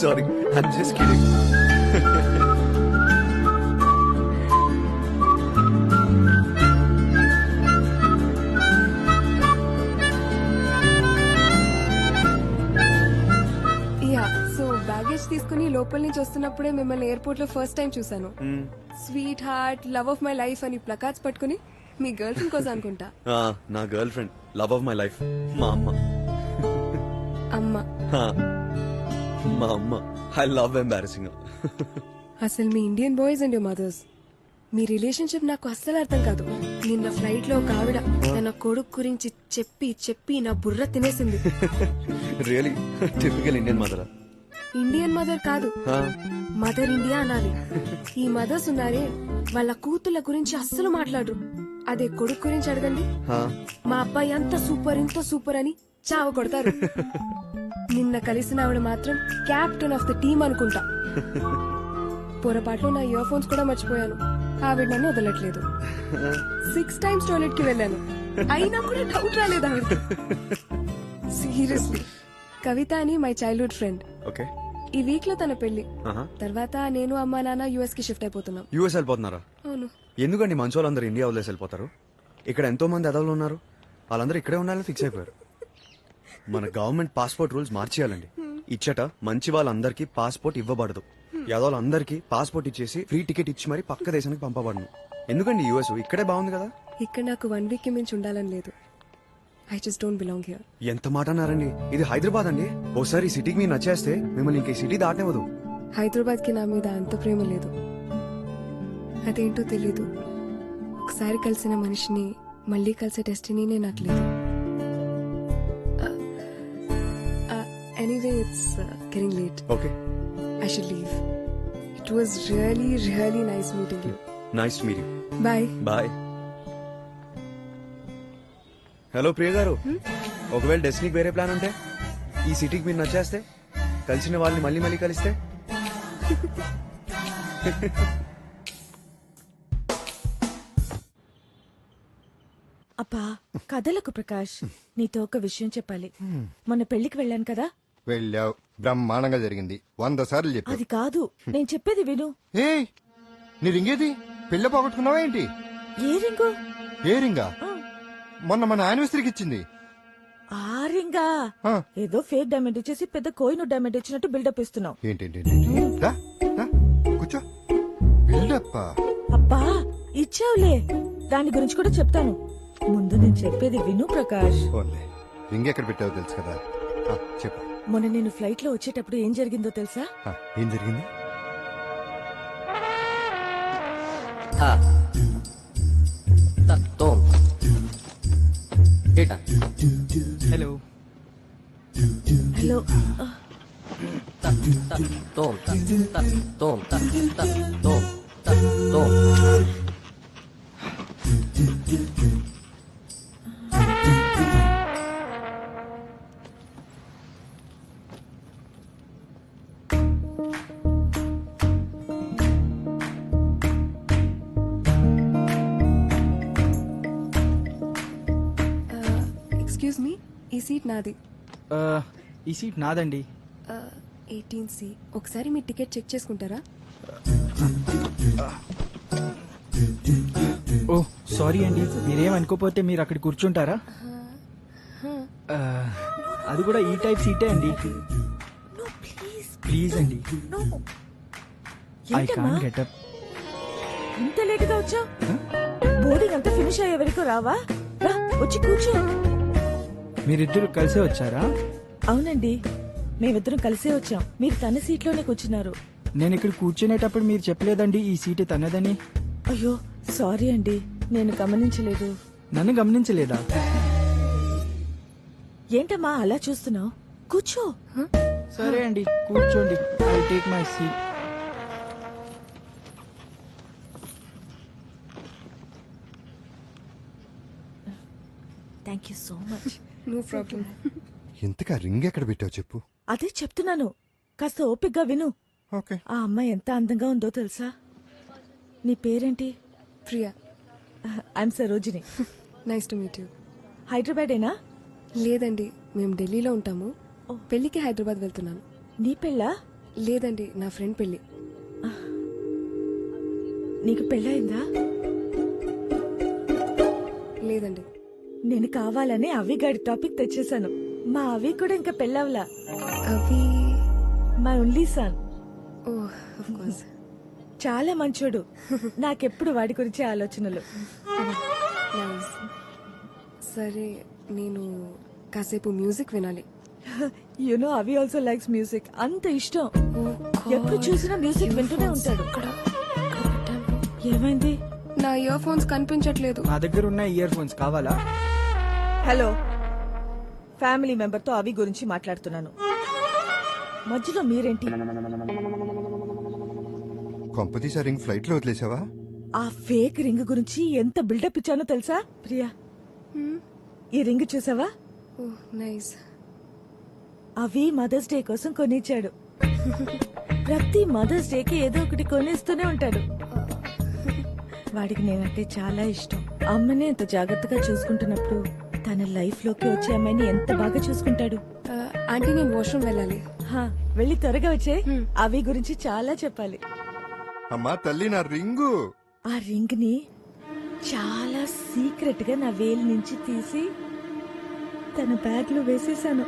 Sorry, I'm just kidding. Yeah, so baggage తీసుకుని లోపల నుంచి వస్తున్నప్పుడే మిమ్మల్ని ఎయిర్పోర్ట్ లో ఫస్ట్ టైం చూసాను. Sweetheart, love of my life అని ప్లకార్డ్స్ పట్టుకుని మీ గర్ల్ ఫ్రెండ్ కోసం అనుకుంటా. నా girlfriend, love of my life, మా అమ్మ. మా అమ్మ. I love embarrassing. అసలు మీ Indian boys and your mothers, మీ రిలేషన్షిప్ నాకు అస్సలు అర్థం కాదు. నిన్న ఫ్లైట్ లో ఒక ఆవిడ తన కొడుకు గురించి చెప్పి చెప్పి నా బుర్ర తినేసింది. Really typical Indian mother. Indian mother కాదు, మదర్ ఇండియా అనాలి. ఈ మదర్స్ ఉన్నారే, వాళ్ళ కూతుళ్ళ గురించి అస్సలు మాట్లాడరు. అదే కొడుకు గురించి అడగండి, మా అబ్బాయి అంత సూపర్ ఇంత సూపర్ అని చావ కొడతారు. నిన్న కలిసిన ఆవిడ మాత్రం క్యాప్టెన్ ఆఫ్ ద టీమ్ అనుకుంటా. పొరపాట్లో నా ఇయర్ ఫోన్స్ కూడా మర్చిపోయాను. ఆవిడ నన్ను వదలట్లేదు. 6 times టాయిలెట్ కి వెళ్ళాను, అయినా కూడా డౌట్ రాలేదు ఆవిడ. సీరియస్లీ. కవిత అని మై చైల్డ్హుడ్ ఫ్రెండ్. ఓకే. ఈ వీక్ లో తన పెళ్లి. తర్వాత నేను అమ్మా నాన్న యుఎస్ కి షిఫ్ట్ అయిపోతున్నాం. యుఎస్ వెళ్ళిపోతున్నారా? అవును. ఎందుకండి మంచి వాళ్ళందరూ ఇండియా వదిలేసి వెళ్ళిపోతారు? ఇక్కడ ఎంతో మంది అదవులు ఉన్నారు, వాళ్ళందరూ ఇక్కడే ఉండాలని ఫిక్స్ అయిపోయారు. మన గవర్నమెంట్ పాస్పోర్ట్ రూల్స్ మార్చేయాలండి. ఇచ్చట మంచి వాళ్ళందరికీ పాస్పోర్ట్ ఇవ్వబడదు. యాదవులందరికీ పాస్పోర్ట్ ఇచ్చేసి ఫ్రీ టికెట్ ఇచ్చి మరి పక్క దేశానికి పంపబడను. ఎందుకండి యుఎస్ ఇక్కడే బాగుంది కదా. ఇక్కడ నాకు 1 week కి మించి ఉండాలని లేదు. I just don't belong here. ఎంత మాట అన్నారండి? ఇది హైదరాబాద్ అండి. ఓసారి ఈ సిటీకి మీరు నచ్చేస్తే మిమ్మల్ని ఇంక ఈ సిటీ దాటనివ్వదు. హైదరాబాద్ కి నా మీద అంత ప్రేమ లేదు. అదేంటో తెలీదు. ఒకసారి కలిసిన మనిషిని మళ్ళీ కలిసే డెస్టినీనే నాకు లేదు. Anyway, it's getting late. Okay, I should leave. It was really really nice meeting you. Nice to meet you. Bye. Bye. Hello Priya garu, ఒకవేళ డెస్టినీకి వేరే ప్లాన్ ఉంటే, ఈ సిటీకి మీరు నచ్చేస్తే, కలిసిన వాళ్ళని మళ్ళీ మళ్ళీ కలిస్తే. అబ్బా కథలకు ప్రకాష్, నీతో ఒక విషయం చెప్పాలి. మొన్న పెళ్లికి వెళ్ళాను కదా. వెళ్ళావు, బ్రహ్మాండంగా జరిగింది. 100 సార్లు చెప్పావు. అది కాదు, నేను చెప్పేది విను. ఏ నీ రింగేది? పెళ్ళ పోగొట్టుకున్నావా ఏంటి? ఏ రింగు? ఏ రింగా? మొన్న మన యానివర్సరీకి ఇచ్చింది ఆ రింగా. ఏదో ఫేక్ డైమండ్ ఇచ్చేసి పెద్ద కోయిన్ డైమండ్ ఇచ్చినట్టు బిల్డప్ ఇస్తున్నావు. ఏంటి? కూర్చో. బిల్డప్? అబ్బా ఇచ్చావులే, దాని గురించి కూడా చెప్తాను. ముందు నేను చెప్పేది విను ప్రకాష్. రింగ్ ఎక్కడ పెట్టావో తెలుసు కదా, చెప్పు. మొన్న నేను ఫ్లైట్ లో వచ్చేటప్పుడు ఏం జరిగిందో తెలుసా? ఏం జరిగింది? Hello hello. ఎక్స్క్యూజ్ మీ, ఈ సీట్ నాది. ఈ సీట్ నాదండి. 18C. ఒకసారి మీ టికెట్ చెక్ చేసుకుంటారా? ఓ సారీ అండి, మీరేం అనుకోపోతే మీరు అక్కడ కూర్చుంటారా? అది కూడా ఈ టైప్ సీటే అండి. ప్లీజ్ అండి, ఐ కాంట్ గెట్ అప్. ఇంత లేట్ గా వచ్చా? బోర్డింగ్ అంతా ఫినిష్ అయ్యే వరకు రావా? రా, వచ్చి కూర్చో. మీరిద్దరు కలిసే వచ్చారా? అవునండి, మేమిద్దరం కలిసే వచ్చాం. మీరు తన సీట్లోనే కూర్చున్నారు. నేను ఇక్కడ కూర్చునేటప్పుడు మీరు చెప్పలేదండి ఈ సీటు తనదని. అయ్యో సారీ అండి, నేను గమనించలేదు. నన్ను గమనించలేదా? ఏంటమ్మా అలా చూస్తున్నావు? కూర్చో. సరే అండి, కూర్చోండి. I take my seat. Thank you so much. No problem. ఇంతకా రింగ్ ఎక్కడ పెట్టావు చెప్పు. అదే చెప్తున్నాను, కాస్త ఓపిగ్గా విను. ఓకే. ఆ అమ్మాయి ఎంత అందంగా ఉందో తెలుసా? నీ పేరేంటి? Priya. I'm Sarojini. Nice to meet you. హైదరాబాదేనా? లేదండి, మేము ఢిల్లీలో ఉంటాము. పెళ్లికి హైదరాబాద్ వెళ్తున్నాను. నీ పెళ్ళా? లేదండి, నా ఫ్రెండ్ పెళ్లి. నీకు పెళ్ళయిందా? లేదండి. నేను కావాలని అవిగాడి టాపిక్ తెచ్చేశాను. మా అవి కూడా ఇంకా పెళ్ళవలా. అవి my only sun. Oh of course. చాలా మంచోడు. నాకెప్పుడు వాడి గురించి ఆలోచనలు. నైస్. సరే, నేను కాసేపు మ్యూజిక్ వినాలి. యునో అవి ఆల్సో లైక్స్ మ్యూజిక్. అంత ఇష్టం. ఎప్పుడు చూసినా మ్యూజిక్ వింటూనే ఉంటాడు. ఏమైంది? నా ఇయర్ ఫోన్స్ కనిపించట్లేదు. నా దగ్గర ఉన్న ఇయర్ ఫోన్స్ కావాలా? హలో, ఫ్యామిలీ మెంబర్ తో అవి గురించి మాట్లాడుతున్నాను. మధ్యలో మీరేంటి? కొంపతీసా రింగ్ ఫ్లైట్ లో వదిలేసావా? ఆ ఫేక్ రింగ్ గురించి ఎంత బిల్డప్ ఇచ్చానో తెలుసా? ప్రియా, ఈ రింగ్ చూసావా? Oh nice. అవి మదర్స్ డే కోసం కొనిచ్చాడు. ప్రతి మదర్స్ డేకి ఏదో ఒకటి కొనిస్తూనే ఉంటాడు. వాడికి నేనంటే చాలా ఇష్టం. అమ్మని ఎంత జాగ్రత్తగా చూసుకుంటున్నప్పుడు తన లైఫ్ లోకి వచ్చే అమ్మాయిని ఎంత బాగా చూసుకుంటాడు. ఆంటీ, నేను వాష్రూమ్ వెళ్ళాలి. వెళ్ళి త్వరగా వచ్చే. అవి గురించి చాలా చెప్పాలి. అమ్మా తల్లి, నా రింగు. ఆ రింగ్ ని చాలా సీక్రెట్ గా నా వేలు నుంచి తీసి తన బ్యాగ్ లో వేసేసాను.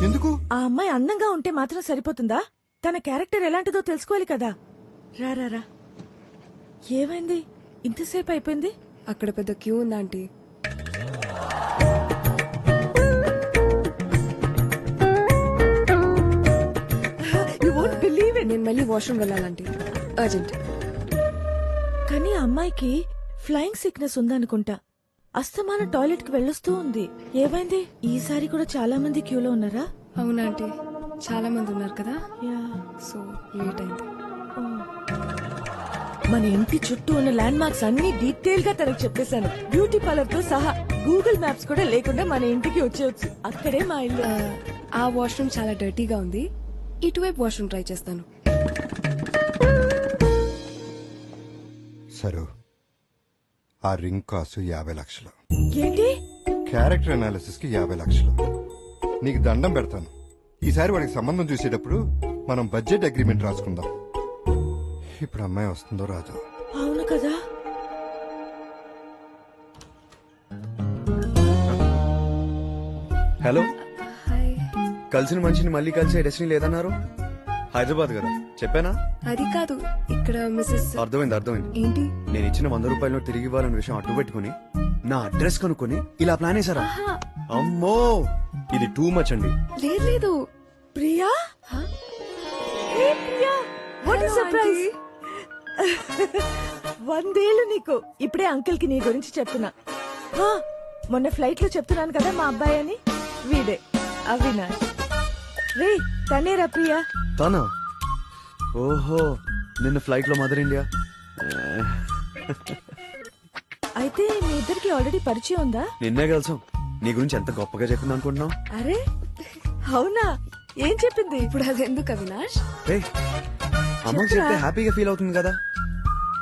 ఎందుకు? ఆ అమ్మాయి అందంగా ఉంటే మాత్రం సరిపోతుందా? తన క్యారెక్టర్ ఎలాంటిదో తెలుసుకోవాలి కదా. రా రా రా. ఏమైంది ఇంతసేపు అయిపోయింది? అక్కడ పెద్ద క్యూ ఉందా ఆంటీ? నేను మళ్ళీ వాష్రూమ్ వెళ్ళాలంటే అర్జెంట్. కానీ ఆ అమ్మాయికి ఫ్లయింగ్ సిక్నెస్ ఉందనుకుంటా. అస్తమానం టాయిలెట్ కి వెళ్ళొస్తూ ఉంది. ఏమైంది? ఈసారి కూడా చాలా మంది క్యూలో ఉన్నారా? అవునా ఆంటీ, చాలా మంది ఉన్నారు కదా. సో లేట్ అయింది. మన ఇంటి చుట్టూ ఉన్న ల్యాండ్ మార్క్స్ అన్ని డీటెయిల్ గా తనకు చెప్పేశాను. బ్యూటీ పార్లర్ తో సహా. గూగుల్ మ్యాప్స్ కూడా లేకుండా మన ఇంటికి వచ్చేయచ్చు. అక్కడే మా ఇల్లు. ఆ వాష్రూమ్ చాలా డర్టీగా ఉంది. ఇటువైపు వాష్రూమ్ ట్రై చేస్తాను. సరు, ఆ రింగ్ కాసు 50 లక్షలు. ఏంటి? క్యారెక్టర్ అనాలిసిస్ కి 50 లక్షలు. నీకు దండం పెడతాను. ఈసారి వాడికి సంబంధం చూసేటప్పుడు మనం బడ్జెట్ అగ్రిమెంట్ రాసుకుందాం. ఇప్పుడు అమ్మాయి వస్తుందో రాదో? అవును కదా. Hello, hi. కలిసిన మనిషిని మళ్ళీ కలిసే డెస్టినీ లేదన్నారు. హైదరాబాద్ కదా చెప్పానా? అది కాదు, ఇక్కడ మిస్సెస్. అర్థమైంది. ఏంటి? నేను ఇచ్చిన 100 రూపాయలు తిరిగి ఇవ్వాలన్న విషయం అడ్డు పెట్టుకుని నా అడ్రస్ కనుక్కొని ఇలా ప్లాన్ వేసారా? అమ్మో, ఇది టూ మచ్ అండి. లేదు. Priya, what is surprise. 100 ఏళ్ళు నీకు. ఇప్పుడే అంకుల్ కి నీ గురించి చెప్తున్నా. మొన్న ఫ్లైట్ లో చెప్తున్నాను కదా మా అబ్బాయి అని. వీడే అవినాష్. రే తనేరా ప్రియా. తానా? ఓహో, నిన్న ఫ్లైట్ లో మదర్ ఇండియా. అయితే మీ ఇద్దరికి ఆల్రెడీ పరిచయం ఉందా? నిన్నే కలిసాం. నీ గురించి ఎంత గొప్పగా చెప్పింది అనుకుంటున్నావు? అరే అవునా? ఏం చెప్పింది? ఇప్పుడు అది ఎందుకు అవినాష్? అమ్మకి చెప్తే హ్యాపీగా ఫీల్ అవుతుంది కదా.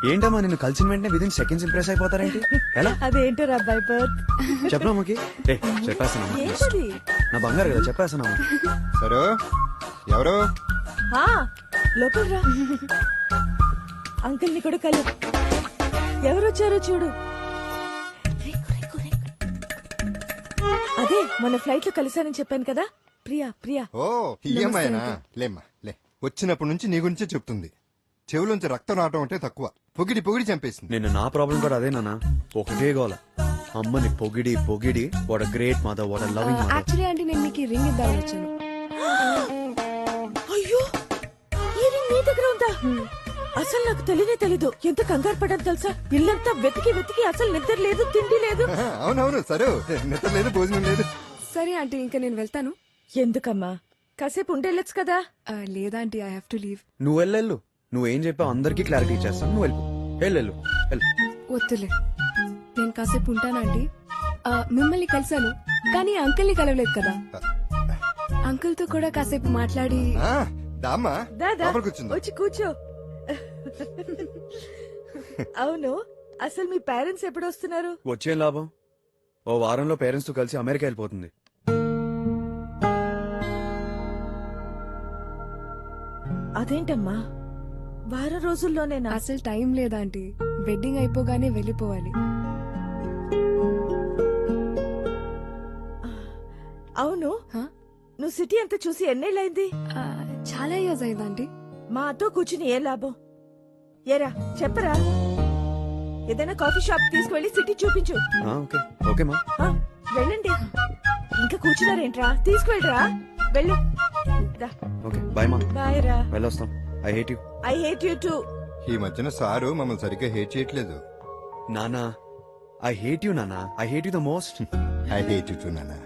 ఏంటమ్మా, నిన్ను కలిసిన వెంటనే విదిన్ సెకండ్స్ ఇంప్రెస్ అయిపోతారేంటి? ఎలా? అదేంటారు అబ్బాయి బర్త్. చెప్పనా అమ్మకి? చెప్పేస్తాను. ఏంటది? నా బంగారు కదా, చెప్పేస్తాను. సరే, ఎవరు? లోపల రా. అంకుల్ ని కూడా కలు. ఎవరొచ్చారో చూడు. అదే మన ఫ్లైట్ లో కలిసానని చెప్పాను కదా. ప్రియా. ఓ, ఈ అమ్మాయినా? లేమ్మా లే. వచ్చినప్పటి నుంచి నీ గురించే చెప్తుంది. చెవులోంచి రక్తం రావటం అంటే తక్కువ, పొగిడి పొగిడి చంపేసింది. నేను నా ప్రాబ్లం కూడా అదే నాన్న, ఒకటే గోల. అమ్మని పొగిడి పొగిడి what a great mother, what a loving mother. Actually అంటే నేను మీకు ఈ రింగ్ ఇద్దామని వచ్చాను. అయ్యో, ఈ రింగ్ నీ దగ్గర ఉందా? అసలు నాకు తెలియనే తెలీదు. ఎంత కంగారు పడ్డాను తెలుసా? ఇల్లంతా వెతికి వెతికి అసలు నిద్ర లేదు, తిండి లేదు. అవునవును, సరే, నిద్ర లేదు, భోజనం లేదు. సరే ఆంటీ, ఇంకా నేను వెళ్తాను. ఎందుకమ్మా, కాసేపు ఉండేళ్ళొచ్చు కదా. లేదా aunty, I have to leave. నువ్వు వెళ్ళు, నువ్వేం చెప్పావు అందరికీ క్లారిటీ ఇచ్చేస్తాను. నువ్వు వెళ్ళు. వద్దులే, నేను కాసేపు ఉంటాను ఆంటీ. మిమ్మల్ని కలిశాను కానీ అంకుల్ని కలవలేదు కదా. అంకుల్ తో కూడా కాసేపు మాట్లాడి. దామా దాదా వచ్చి కూర్చో. అవును, అసలు మీ పేరెంట్స్ ఎప్పుడు వస్తున్నారు? వచ్చేం లాభం, ఓ వారంలో పేరెంట్స్ తో కలిసి అమెరికా వెళ్ళిపోతుంది. అదేంటమ్మా, వారం రోజుల్లోనేనా? అసలు టైం లేదా ఆంటీ, వెడ్డింగ్ అయిపోగానే వెళ్ళిపోవాలి. అవును, నువ్వు సిటీ అంతా చూసి ఎన్నేళ్ళైంది? చాలా ఇయర్స్ అయింది ఆంటీ. మాతో కూర్చుని ఏ లాభం? ఏరా చెప్పరా, ఏదైనా కాఫీ షాప్ తీసుకువెళ్ళి సిటీ చూపించు. వెళ్ళండి, ఇంకా కూర్చున్నారేంట్రా, తీసుకువెళ్ళరా, వెళ్ళు. బాయ్ రా. వెళ్ళొస్తాం. I hate you. I hate you too. ఈ మధ్యన సారు మమ్మల్ని సరిగ్గా హేట్ చేయట్లేదు. నానా, ఐ హేట్ యు నానా, I hate you the most. I hate you too నానా.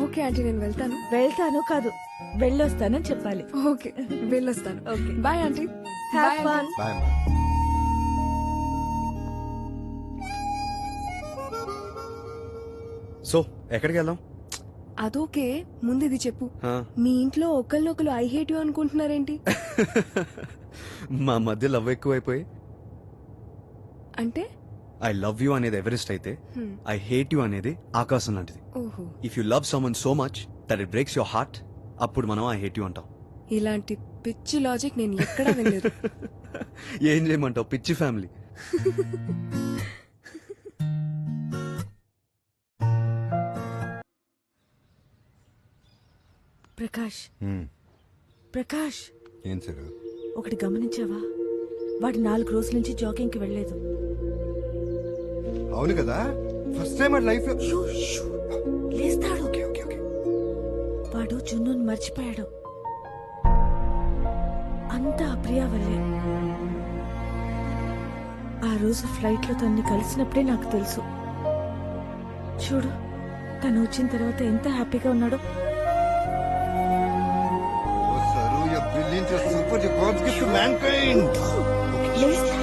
ఓకే ఆంటీ, నేను వెళ్తాను. వెళ్తాను కాదు, వెళ్ళొస్తానని చెప్పాలి. ఓకే, వెళ్ళొస్తాను. Okay, bye aunty. Have fun. Bye. So ఎక్కడికి వెళ్దాం? అదోకే, ముందు ఇది చెప్పు. మీ ఇంట్లో ఒకళ్ళొకరు ఐ హేట్ యు అనుకుంటున్నారేంటి? మా మధ్య లవ్ ఎక్కువైపోయి. అంటే ఐ లవ్ యూ అనేది ఎవరెస్ట్ అయితే, ఐ హేట్ యూ అనేది ఆకాశం లాంటిది. ఓహో. If you love someone so much that it breaks your heart, అప్పుడు మనం ఐ హేట్ యూ అంటాం. ఇలాంటి పిచ్చి లాజిక్ నేను ఎక్కడా వినలేదు. ఏం చేయమంటావు, పిచ్చి ఫ్యామిలీ. ప్రకాష్, ఏం సార్? ఒకటి గమనించావా? వాడు 4 రోజుల నుంచి జాగింగ్ కి వెళ్ళలేదు. అవును కదా, ఫస్ట్ టైం లైఫ్ లో. లేస్తాడు. వాడు జున్నుని మర్చిపోయాడు. అంతా అప్రియా వల్లే. ఆ రోజు ఫ్లైట్ లో తన్ని కలిసినప్పుడే నాకు తెలుసు. చూడు, తను వచ్చిన తర్వాత ఎంత హ్యాపీగా ఉన్నాడో. Super God's gift to mankind. లేస్తాడు.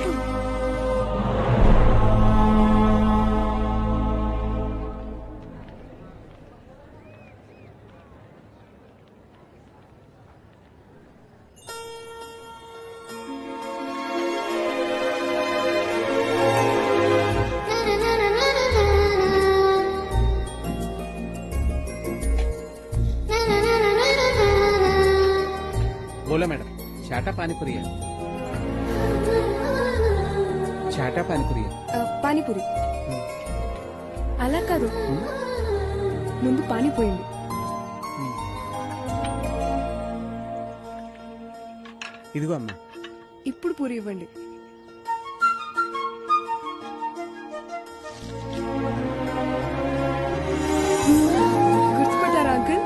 बोला मैडम, चाटा पानीपुरी है. चाटा पानीपुरी है. పానీపూరి. అలా కాదు, ముందు పానీ పోయింది. ఇదిగో అమ్మా. ఇప్పుడు పూరి ఇవ్వండి. గుర్తుపట్టారా అంకుల్?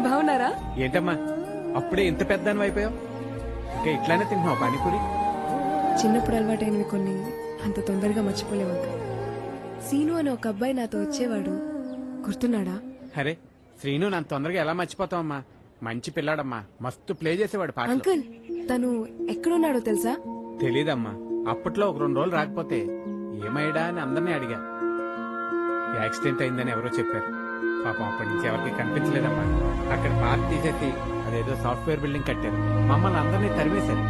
బాగున్నారా? ఏంటమ్మా అప్పుడే ఇంత పెద్దాన్ని అయిపోయావు? ఇంకా ఇట్లానే తింటున్నావు పానీపూరి? చిన్నప్పుడు అలవాటైనవి కొన్ని అంత తొందరగా మర్చిపోలేవు అంకుల్. సీను అని ఒక అబ్బాయి నాతో వచ్చేవాడు, గుర్తున్నాడా? అరే శ్రీను నన్ను తొందరగా ఎలా మర్చిపోతావమ్మా? మంచి పిల్లాడమ్మా, మస్తు ప్లే చేసేవాడు పాటలు. అంకుల్, తను ఎక్కడున్నాడో తెలుసా? తెలీదమ్మా, అప్పట్లో ఒక 2 రోజులు రాకపోతే ఏమయ్యడా అని అందరినీ అడిగా. యాక్సిడెంట్ అయిందని ఎవరో చెప్పారు. పాపం అప్పటి నుంచి ఎవరికి కనిపించలేదమ్మా. అక్కడ పార్క్ తీసేసి అదేదో సాఫ్ట్వేర్ బిల్డింగ్ కట్టారు. మమ్మల్ని అందరినీ తరిమేశారు.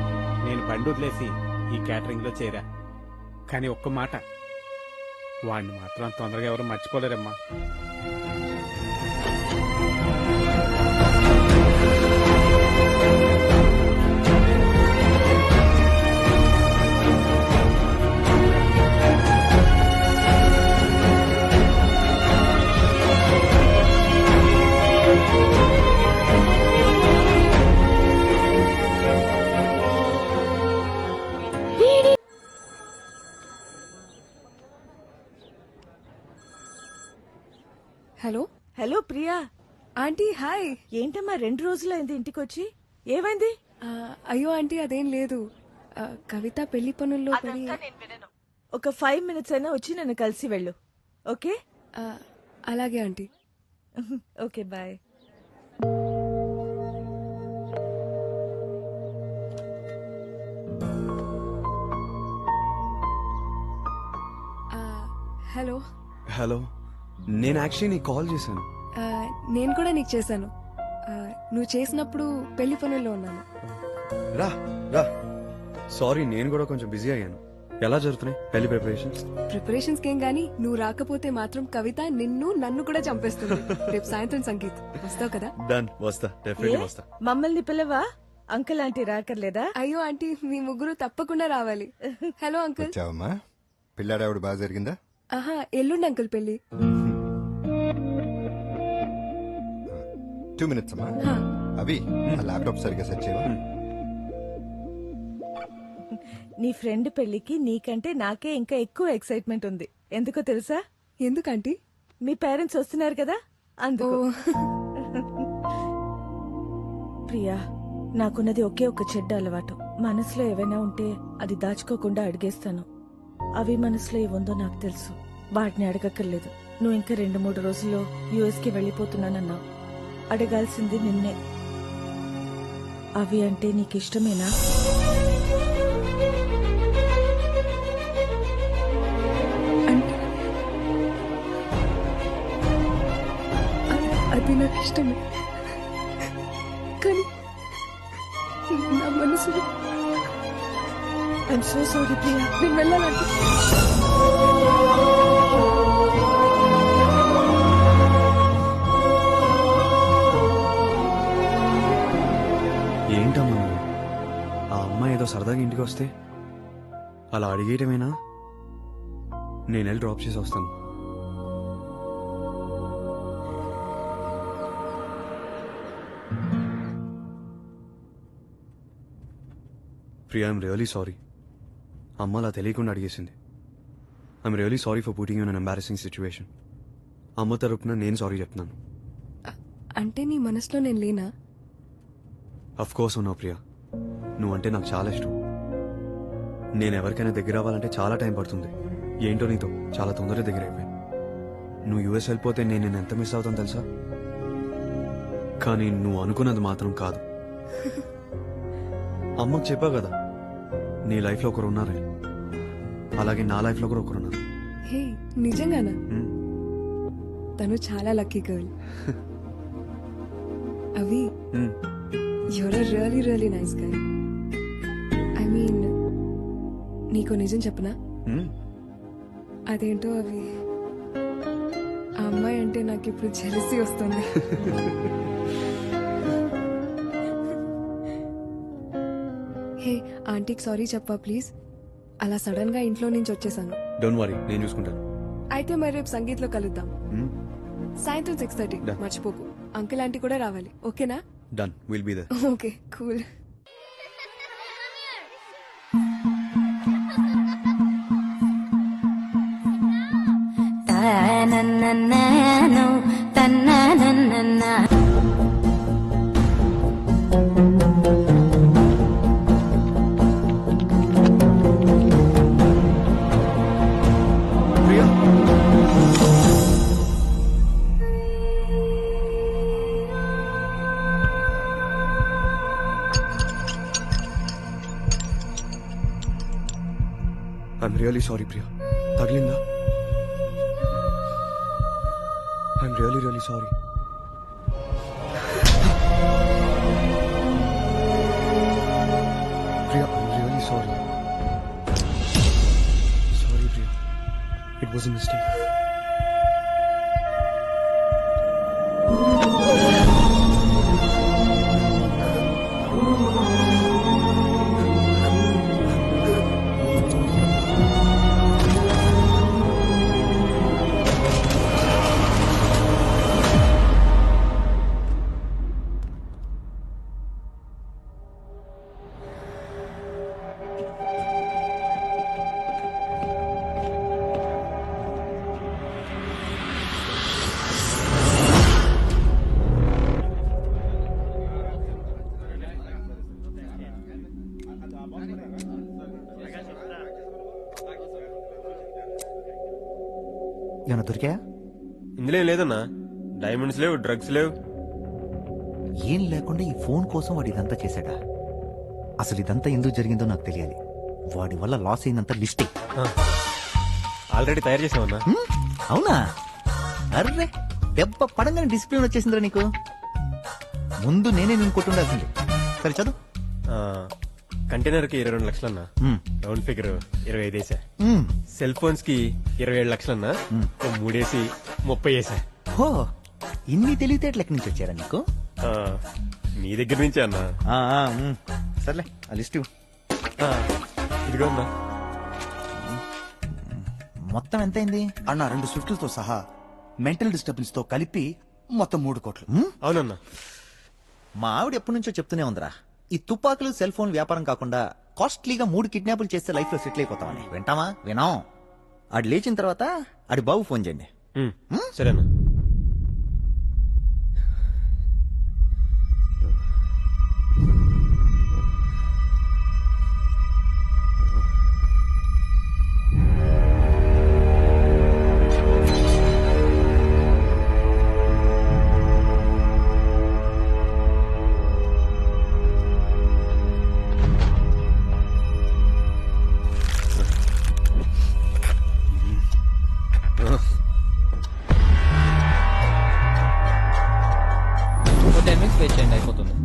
నేను బండి వదిలేసి ఈ క్యాటరింగ్ లో చేరా. కానీ ఒక్క మాట, వాడిని మాత్రం తొందరగా ఎవరు మర్చిపోలేరమ్మా. Hello hello Priya. Aunty hi. ఏంటమ్మా 2 రోజులైంది ఇంటికి వచ్చి? ఏమైంది? అయ్యో ఆంటీ అదేం లేదు. కవిత పెళ్లి పనుల్లో పడి ఒక 5 మినిట్స్ అయినా వచ్చి నన్ను కలిసి వెళ్ళు. ఓకే? అలాగే aunty. Okay bye. Hello. Hello, నేను యాక్చువల్లీ నీకు కాల్ చేశాను. నేను కూడా నీకు చేశాను. నువ్వు చేసినప్పుడు పెళ్లి పనుల్లో ఉన్నాను. రా రా. సారీ, నేను కూడా కొంచెం బిజీ అయ్యాను. ఎలా జరుగుతున్నాయి పెళ్లి ప్రిపరేషన్స్? ప్రిపరేషన్స్ కేం గానీ నువ్వు రాకపోతే మాత్రం కవిత నన్ను కూడా చంపేస్తుంది. రేపు సాయంత్రం సంగీత్ వస్తావు కదా? డన్, వస్తా, డెఫినెట్లీ ఏ? వస్తా. మమ్మల్ని పిల్లవా? Uncle aunty రాకర్లేదా? అయ్యో ఆంటీ మీ ముగ్గురు తప్పకుండా రావాలి. Hello uncle. వచ్చావమ్మా? పిల్లాడావిడ బాగా జరిగిందా? ఆహా, ఎల్లుండి అంకుల్ పెళ్లి. 2 మినిట్స్ అమ్మా. అవి ఆ ల్యాప్టాప్ సరిగ్గా సెట్ చేయవా? నీ ఫ్రెండ్ పెళ్లికి నీకంటే నాకే ఇంకా ఎక్కువ ఎక్సైట్మెంట్ ఉంది. ఎందుకో తెలుసా? ఎందుకంటే మీ పేరెంట్స్ వస్తున్నారు కదా, అందుకు. ప్రియా, నాకున్నది ఒకే ఒక చెడ్డ అలవాటు. మనసులో ఏవైనా ఉంటే అది దాచుకోకుండా అడిగేస్తాను. అవి మనసులో ఏముందో నాకు తెలుసు. వాటిని అడగక్కర్లేదు. నువ్వు ఇంకా 2-3 రోజుల్లో యుఎస్కి వెళ్ళిపోతున్నానన్నావు. అడగాల్సింది నిన్నే. అవి అంటే నీకు ఇష్టమేనా? అది నాకు ఇష్టమే, కానీ నా మనసులో ఐఎమ్ సో సారీ ప్రియా. నేను వెళ్ళాలంటే ఏంటమ్మా నువ్వు? ఆ అమ్మాయి ఏదో సరదాగా ఇంటికి వస్తే అలా అడిగేయటమేనా? నేను వెళ్ళి డ్రాప్ చేసి వస్తాను. Priya, I'm really sorry. అమ్మ అలా తెలియకుండా అడిగేసింది. I'm really sorry for putting you in an embarrassing situation. అమ్మ తరపున నేను సారీ చెప్తున్నాను. అంటే నీ మనసులో నేను లేనా? అఫ్ కోర్స్ ఉన్నావు ప్రియా. నువ్వంటే నాకు చాలా ఇష్టం. నేను ఎవరికైనా దగ్గర అవ్వాలంటే చాలా టైం పడుతుంది. ఏంటో నీతో చాలా తొందరగా దగ్గర అయిపోయాను. నువ్వు యుఎస్ వెళ్ళిపోతే నేను నిన్ను ఎంత మిస్ అవుతాను తెలుసా? కానీ నువ్వు అనుకున్నది మాత్రం కాదు. అమ్మకు చెప్పావు కదా, నీ లైఫ్లో ఒకరు ఉన్నారని. అలాగే నా లైఫ్లో కూడా ఒకరున్నారు. హే, నిజంగానా? తను చాలా లక్కీ గర్ల్. అవి you're a really really nice girl. I mean, నీకు నిజం చెప్పనా? అదేంటో అవి, ఆ అమ్మాయి అంటే నాకు ఇప్పుడు జెలసీ వస్తుంది. హే, ఆంటీకి సారీ చెప్పా ప్లీజ్. అలా సడన్ గా ఇంట్లో నుంచి వచ్చేసాను. డోంట్ వరీ, నేను చూసుకుంటాను. అయితే మరి రేపు సంగీత్లో కలుద్దాం. సాయంత్రం 6:30. మర్చిపోకు. అంకుల్ ఆంటీ కూడా రావాలి, ఓకేనా? Done, will be there. Okay, cool. I'm really sorry Priya. తగిలిందా? I'm really really sorry. Priya, I'm really sorry. Sorry Priya, it was a mistake. ఏమన్నా దొరికాయా? ఇందులో ఏం లేదన్నా, డైమండ్స్ లేవు, డ్రగ్స్ లేవు. ఏం లేకుండా ఈ ఫోన్ కోసం వాడు ఇదంతా చేశాడా? అసలు ఇదంతా ఎందుకు జరిగిందో నాకు తెలియాలి. వాడి వల్ల లాస్ అయిందంతా లిస్టే. ఆల్రెడీ తయారు చేసామన్నా. అవునా? అర్రే, దెబ్బ పడంగానే డిసిప్లిన్ వచ్చేసిందిరా నీకు. ముందు నేనే నేను కొట్టుండాల్సింది. సరే చదువు. కంటైనర్ కి 22 లక్షలన్నా, రౌండ్ ఫిగర్ 25 వేసా. సెల్ ఫోన్స్ కి 27 లక్షలన్నా, 3 వేసి 30 వేసా. హో, ఇన్ని తెలివితేటలు ఎక్కడి నుంచి వచ్చారా నీకు? మీ దగ్గర నుంచే అన్నా. సర్లే, ఆ లిస్ట్ ఇదిగో అన్నా. మొత్తం ఎంతైంది అన్న? 2 స్విఫ్ట్లతో సహా మెంటల్ డిస్టర్బెన్స్ తో కలిపి మొత్తం 3 కోట్లు. అవునన్నా. మా ఆవిడ ఎప్పటి నుంచో చెప్తూనే ఉందిరా, ఈ తుపాకులు సెల్ ఫోన్ వ్యాపారం కాకుండా కాస్ట్లీగా 3 కిడ్నాపులు చేస్తే లైఫ్ లో సెటిల్ అయిపోతామని. వింటామా? వినాం. ఆడు లేచిన తర్వాత ఆడి బాబు ఫోన్ చేయండి. సరేనా?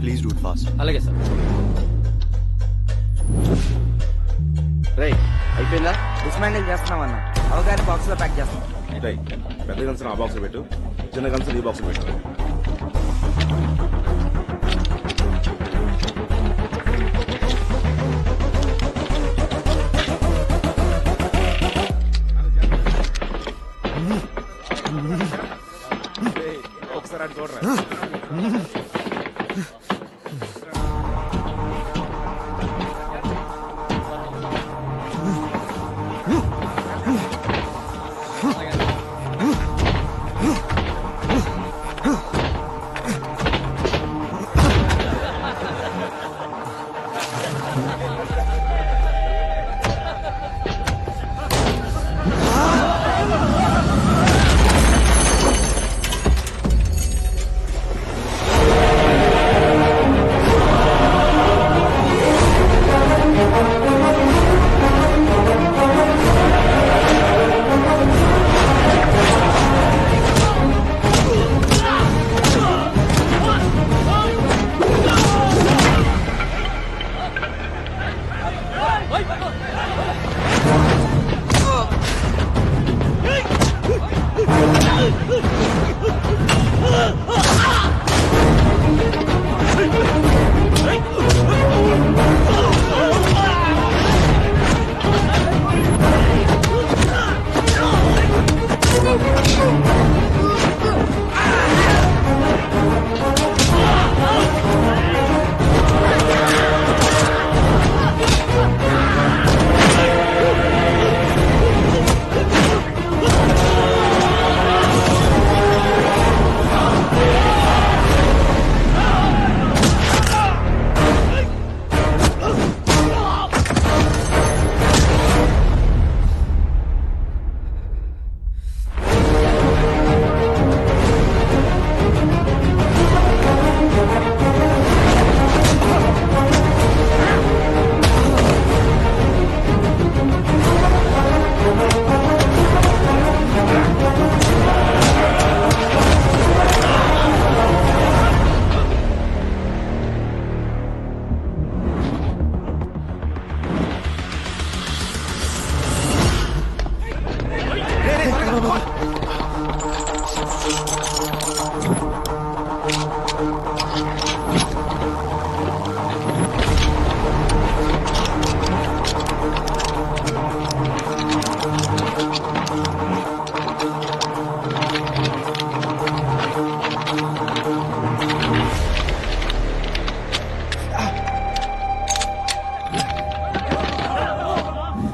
Please do it fast. అలాగే సార్. రేయ్, అయిపోయిందా? డిస్మాండిల్ చేస్తున్నామన్నా. అవగారి బాక్స్ లో ప్యాక్ చేస్తాం. పెద్ద గన్స్ ఆ బాక్స్ పెట్టు, చిన్న గన్స్ ఈ బాక్స్ పెట్టు. ఒకసారి అటు చూడరా.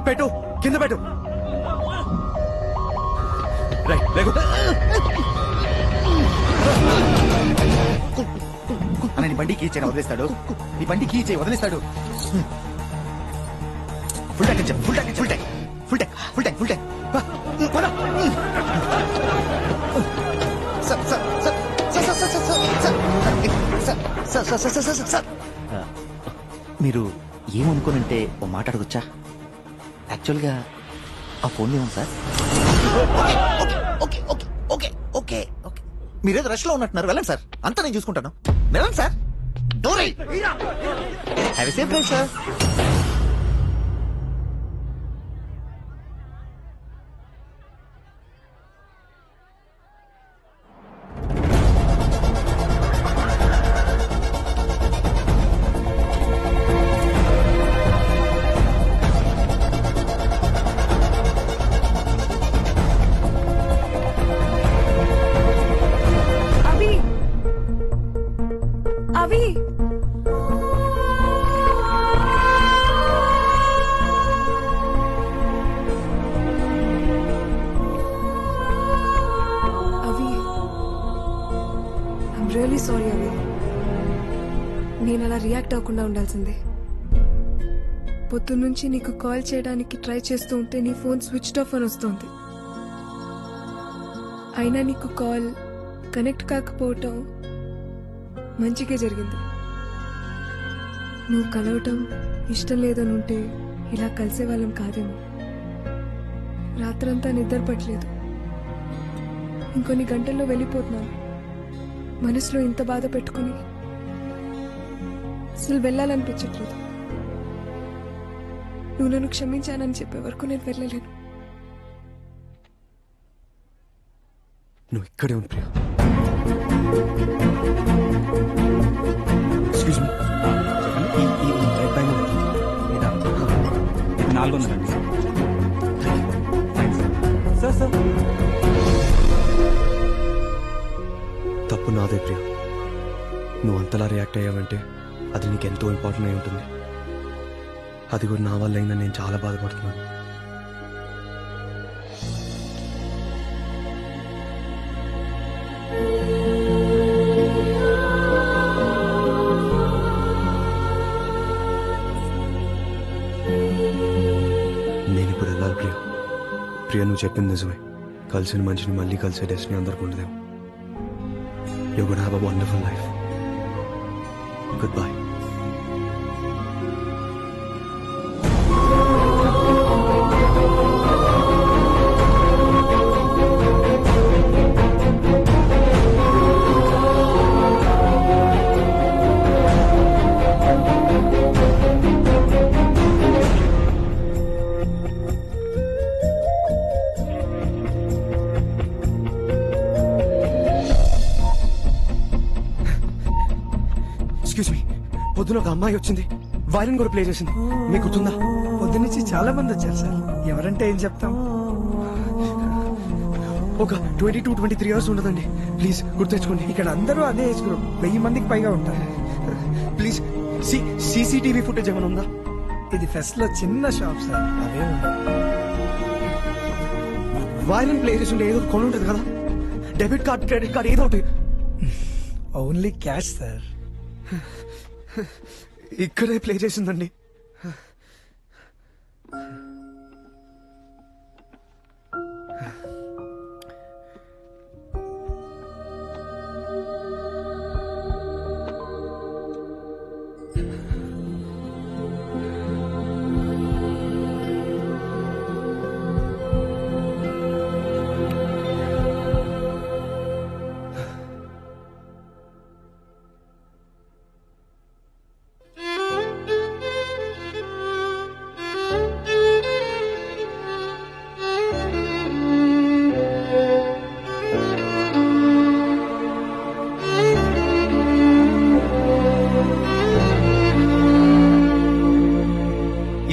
పెట్టు, కింద పెట్టు. రైట్, లేకు. అన్న, నీ బండి కీ చేయని వదిలేస్తాడు. నీ బండి కీ చేయి వదిలేస్తాడు. ఫుల్ ట్యాంక్ చెప్పు. Full tank, full tank, full tank, full tank, full tank. మీరు ఏమనుకోనంటే ఓ మాట అడగొచ్చా? యాక్చువల్గా ఆ ఫోన్ ఏమో sir. Okay okay okay okay okay మీరేదో రష్ లో ఉన్నట్టున్నారు. వెళ్ళండి సార్, అంతా నేను చూసుకుంటాను. వెళ్ళండి సార్. డోరీ have a safe drive sir. అవి అవి ఐమ్ రియలీ సారీ అవి. నేను అలా రియాక్ట్ అవ్వకుండా ఉండాల్సిందే. పొద్దున్నుంచి నీకు కాల్ చేయడానికి ట్రై చేస్తూ ఉంటే నీ ఫోన్ స్విచ్డ్ ఆఫ్ అని వస్తుంది. అయినా నీకు కాల్ కనెక్ట్ కాకపోవటం మంచిగా జరిగింది. నువ్వు కలవటం ఇష్టం లేదని ఉంటే ఇలా కలిసే వాళ్ళం కాదేమో. రాత్రంతా నిద్ర పట్టలేదు. ఇంకొన్ని గంటల్లో వెళ్ళిపోతున్నాను. మనసులో ఇంత బాధ పెట్టుకుని అసలు వెళ్ళాలనిపించట్లేదు. నువ్వు నన్ను క్షమించానని చెప్పే వరకు నేను వెళ్ళలేను. నువ్వు ఇక్కడే ఉంది Priya. Excuse me, red bank ఇది 400 అండి సార్. సార్ తప్పు నాదే ప్రియా. నువ్వు అంతలా రియాక్ట్ అయ్యావంటే అది నీకు ఎంతో ఇంపార్టెంట్ అయి ఉంటుంది. అది కూడా నా వల్ల అయిందని నేను చాలా బాధపడుతున్నాను. నేను ఇప్పుడు వెళ్ళాలి ప్రియా. ప్రియా, నువ్వు చెప్పింది నిజమే. కలిసిన మనిషిని మళ్ళీ కలిసే డెస్టినీ అందరికి ఉండదేమో. You're gonna have a wonderful life. Goodbye. Excuse me, పొద్దున ఒక అమ్మాయి వచ్చింది, వైరన్ కూడా ప్లే చేసింది. మీకు గుర్తుందా? పొద్దునుంచి చాలా మంది వచ్చారు సార్. ఎవరంటే ఏం చెప్తాం? ఒక 22-23 ఇయర్స్ ఉండదండి. ప్లీజ్ గుర్తు తెచ్చుకోండి. ఇక్కడ అందరూ అదే ఏజ్ గ్రూప్. 1000 మందికి పైగా ఉంటారు. ప్లీజ్ సీసీటీవీ ఫుటేజ్ ఏమైనా ఉందా? ఇది ఫెస్ట్ లో చిన్న షాప్ సార్, అవే ఉండవు. వైరన్ ప్లే చేసి ఉంటే ఏదో కొని ఉంటుంది కదా. డెబిట్ కార్డ్, క్రెడిట్ కార్డ్ ఏదో ఒకటి. Only cash sir. ఇక్కడే ప్లే చేసిందండి.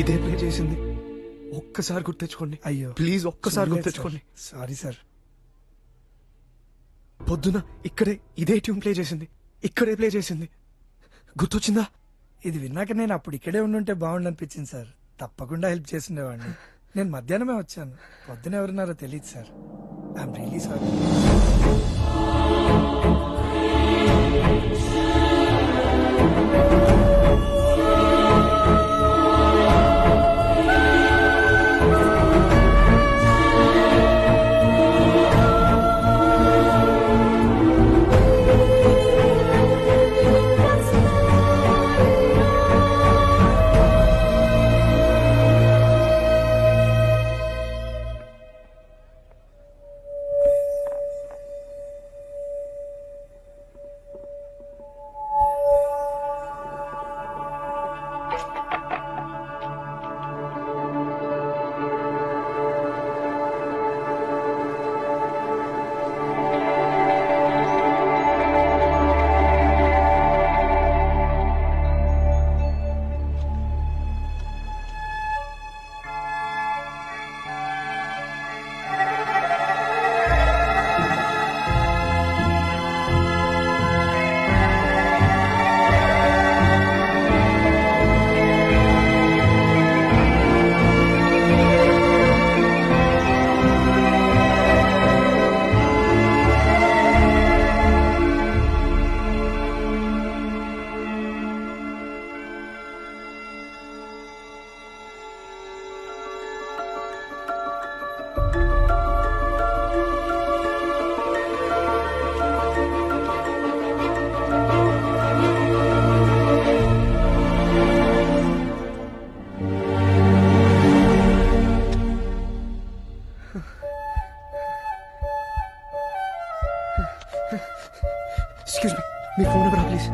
ఇదే ప్లే చేసింది. ఒక్కసారి గుర్తు తెచ్చుకోండి. అయ్యో ప్లీజ్ ఒక్కసారి గుర్తు తెచ్చుకోండి. Sorry sir. పొద్దున ఇక్కడే ఇదే ట్యూన్ ప్లే చేసింది. ఇక్కడే ప్లే చేసింది. గుర్తొచ్చిందా? ఇది విన్నాక నేను అప్పుడు ఇక్కడే ఉండుంటే బాగుండనిపించింది సార్. తప్పకుండా హెల్ప్ చేసిండేవాడిని. నేను మధ్యాహ్నమే వచ్చాను. పొద్దున ఎవరున్నారో తెలియదు sir. I'm really sorry. Excuse me, me phone number please.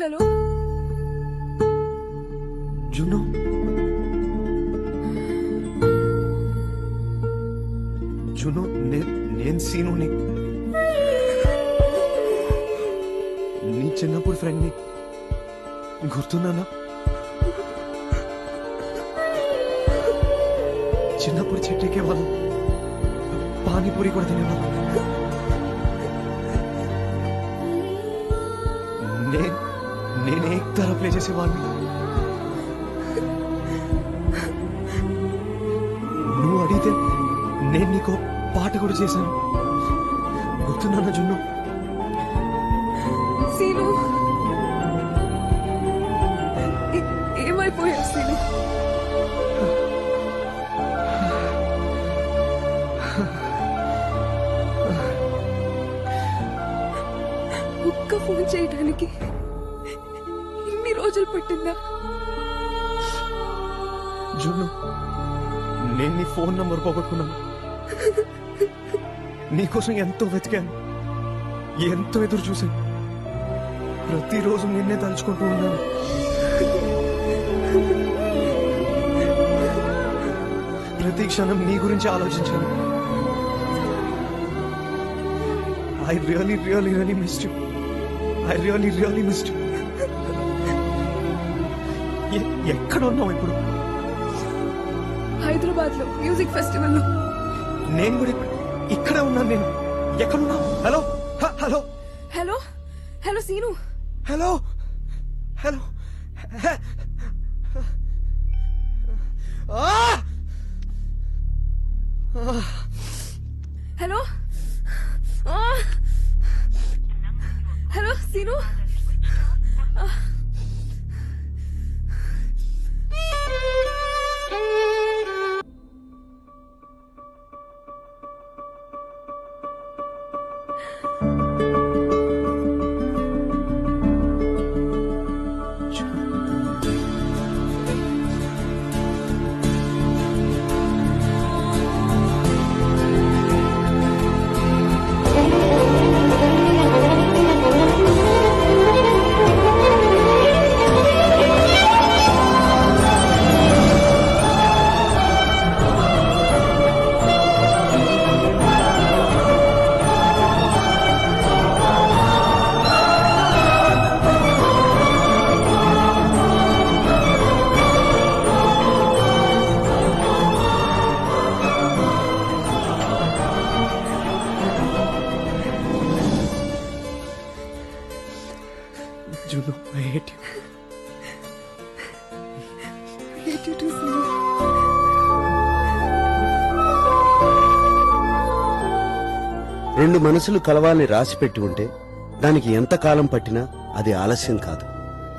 Hello జున్ను, జున్ను, నేను సీనుని, నీ చిన్నప్పుడు ఫ్రెండ్ని. గుర్తున్నానా? చిన్నప్పుడు చెట్టెక్కే వాళ్ళం, పానీపూరి కూడా తినేవాళ్ళం. నేను ఏకతార ప్లే చేసేవాడిని, నువ్వు అడిగితే నేను నీకు పాట కూడా చేశాను. గుర్తున్నానా జున్ను? సీను ఏమైపోయావు సీను? ఒక్క ఫోన్ చేయడానికి ఇన్ని రోజులు పట్టిందా? జున్ను, నేను నీ ఫోన్ నంబర్ పోగొట్టుకున్నాను. నీకోసం ఎంతో వెతికాను, ఎంతో ఎదురు చూశాను. ప్రతిరోజు నిన్నే తలుచుకుంటూ ఉన్నాను. ప్రతి క్షణం నీ గురించి ఆలోచించాను. I really really really missed you. I really really missed you. ఎక్కడ ఉన్నావు ఇప్పుడు? హైదరాబాద్ లో మ్యూజిక్ ఫెస్టివల్ లో. నేను కూడా ఇక్కడే ఉన్నాను. నేను ఎక్కడున్నా? Hello hello hello hello Seenu. Hello hello hello hello Seenu. Juno, I hate you. I hate you too, Sinu. రెండు మనసులు కలవాలని రాసి పెట్టి ఉంటే దానికి ఎంత కాలం పట్టినా అది ఆలస్యం కాదు,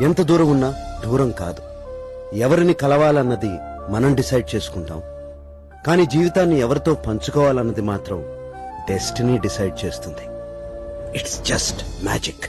ఎంత దూరం ఉన్నా దూరం కాదు. ఎవరిని కలవాలన్నది మనం డిసైడ్ చేసుకుంటాం, కానీ జీవితాన్ని ఎవరితో పంచుకోవాలన్నది మాత్రం డెస్టినీ డిసైడ్ చేస్తుంది. It's just magic.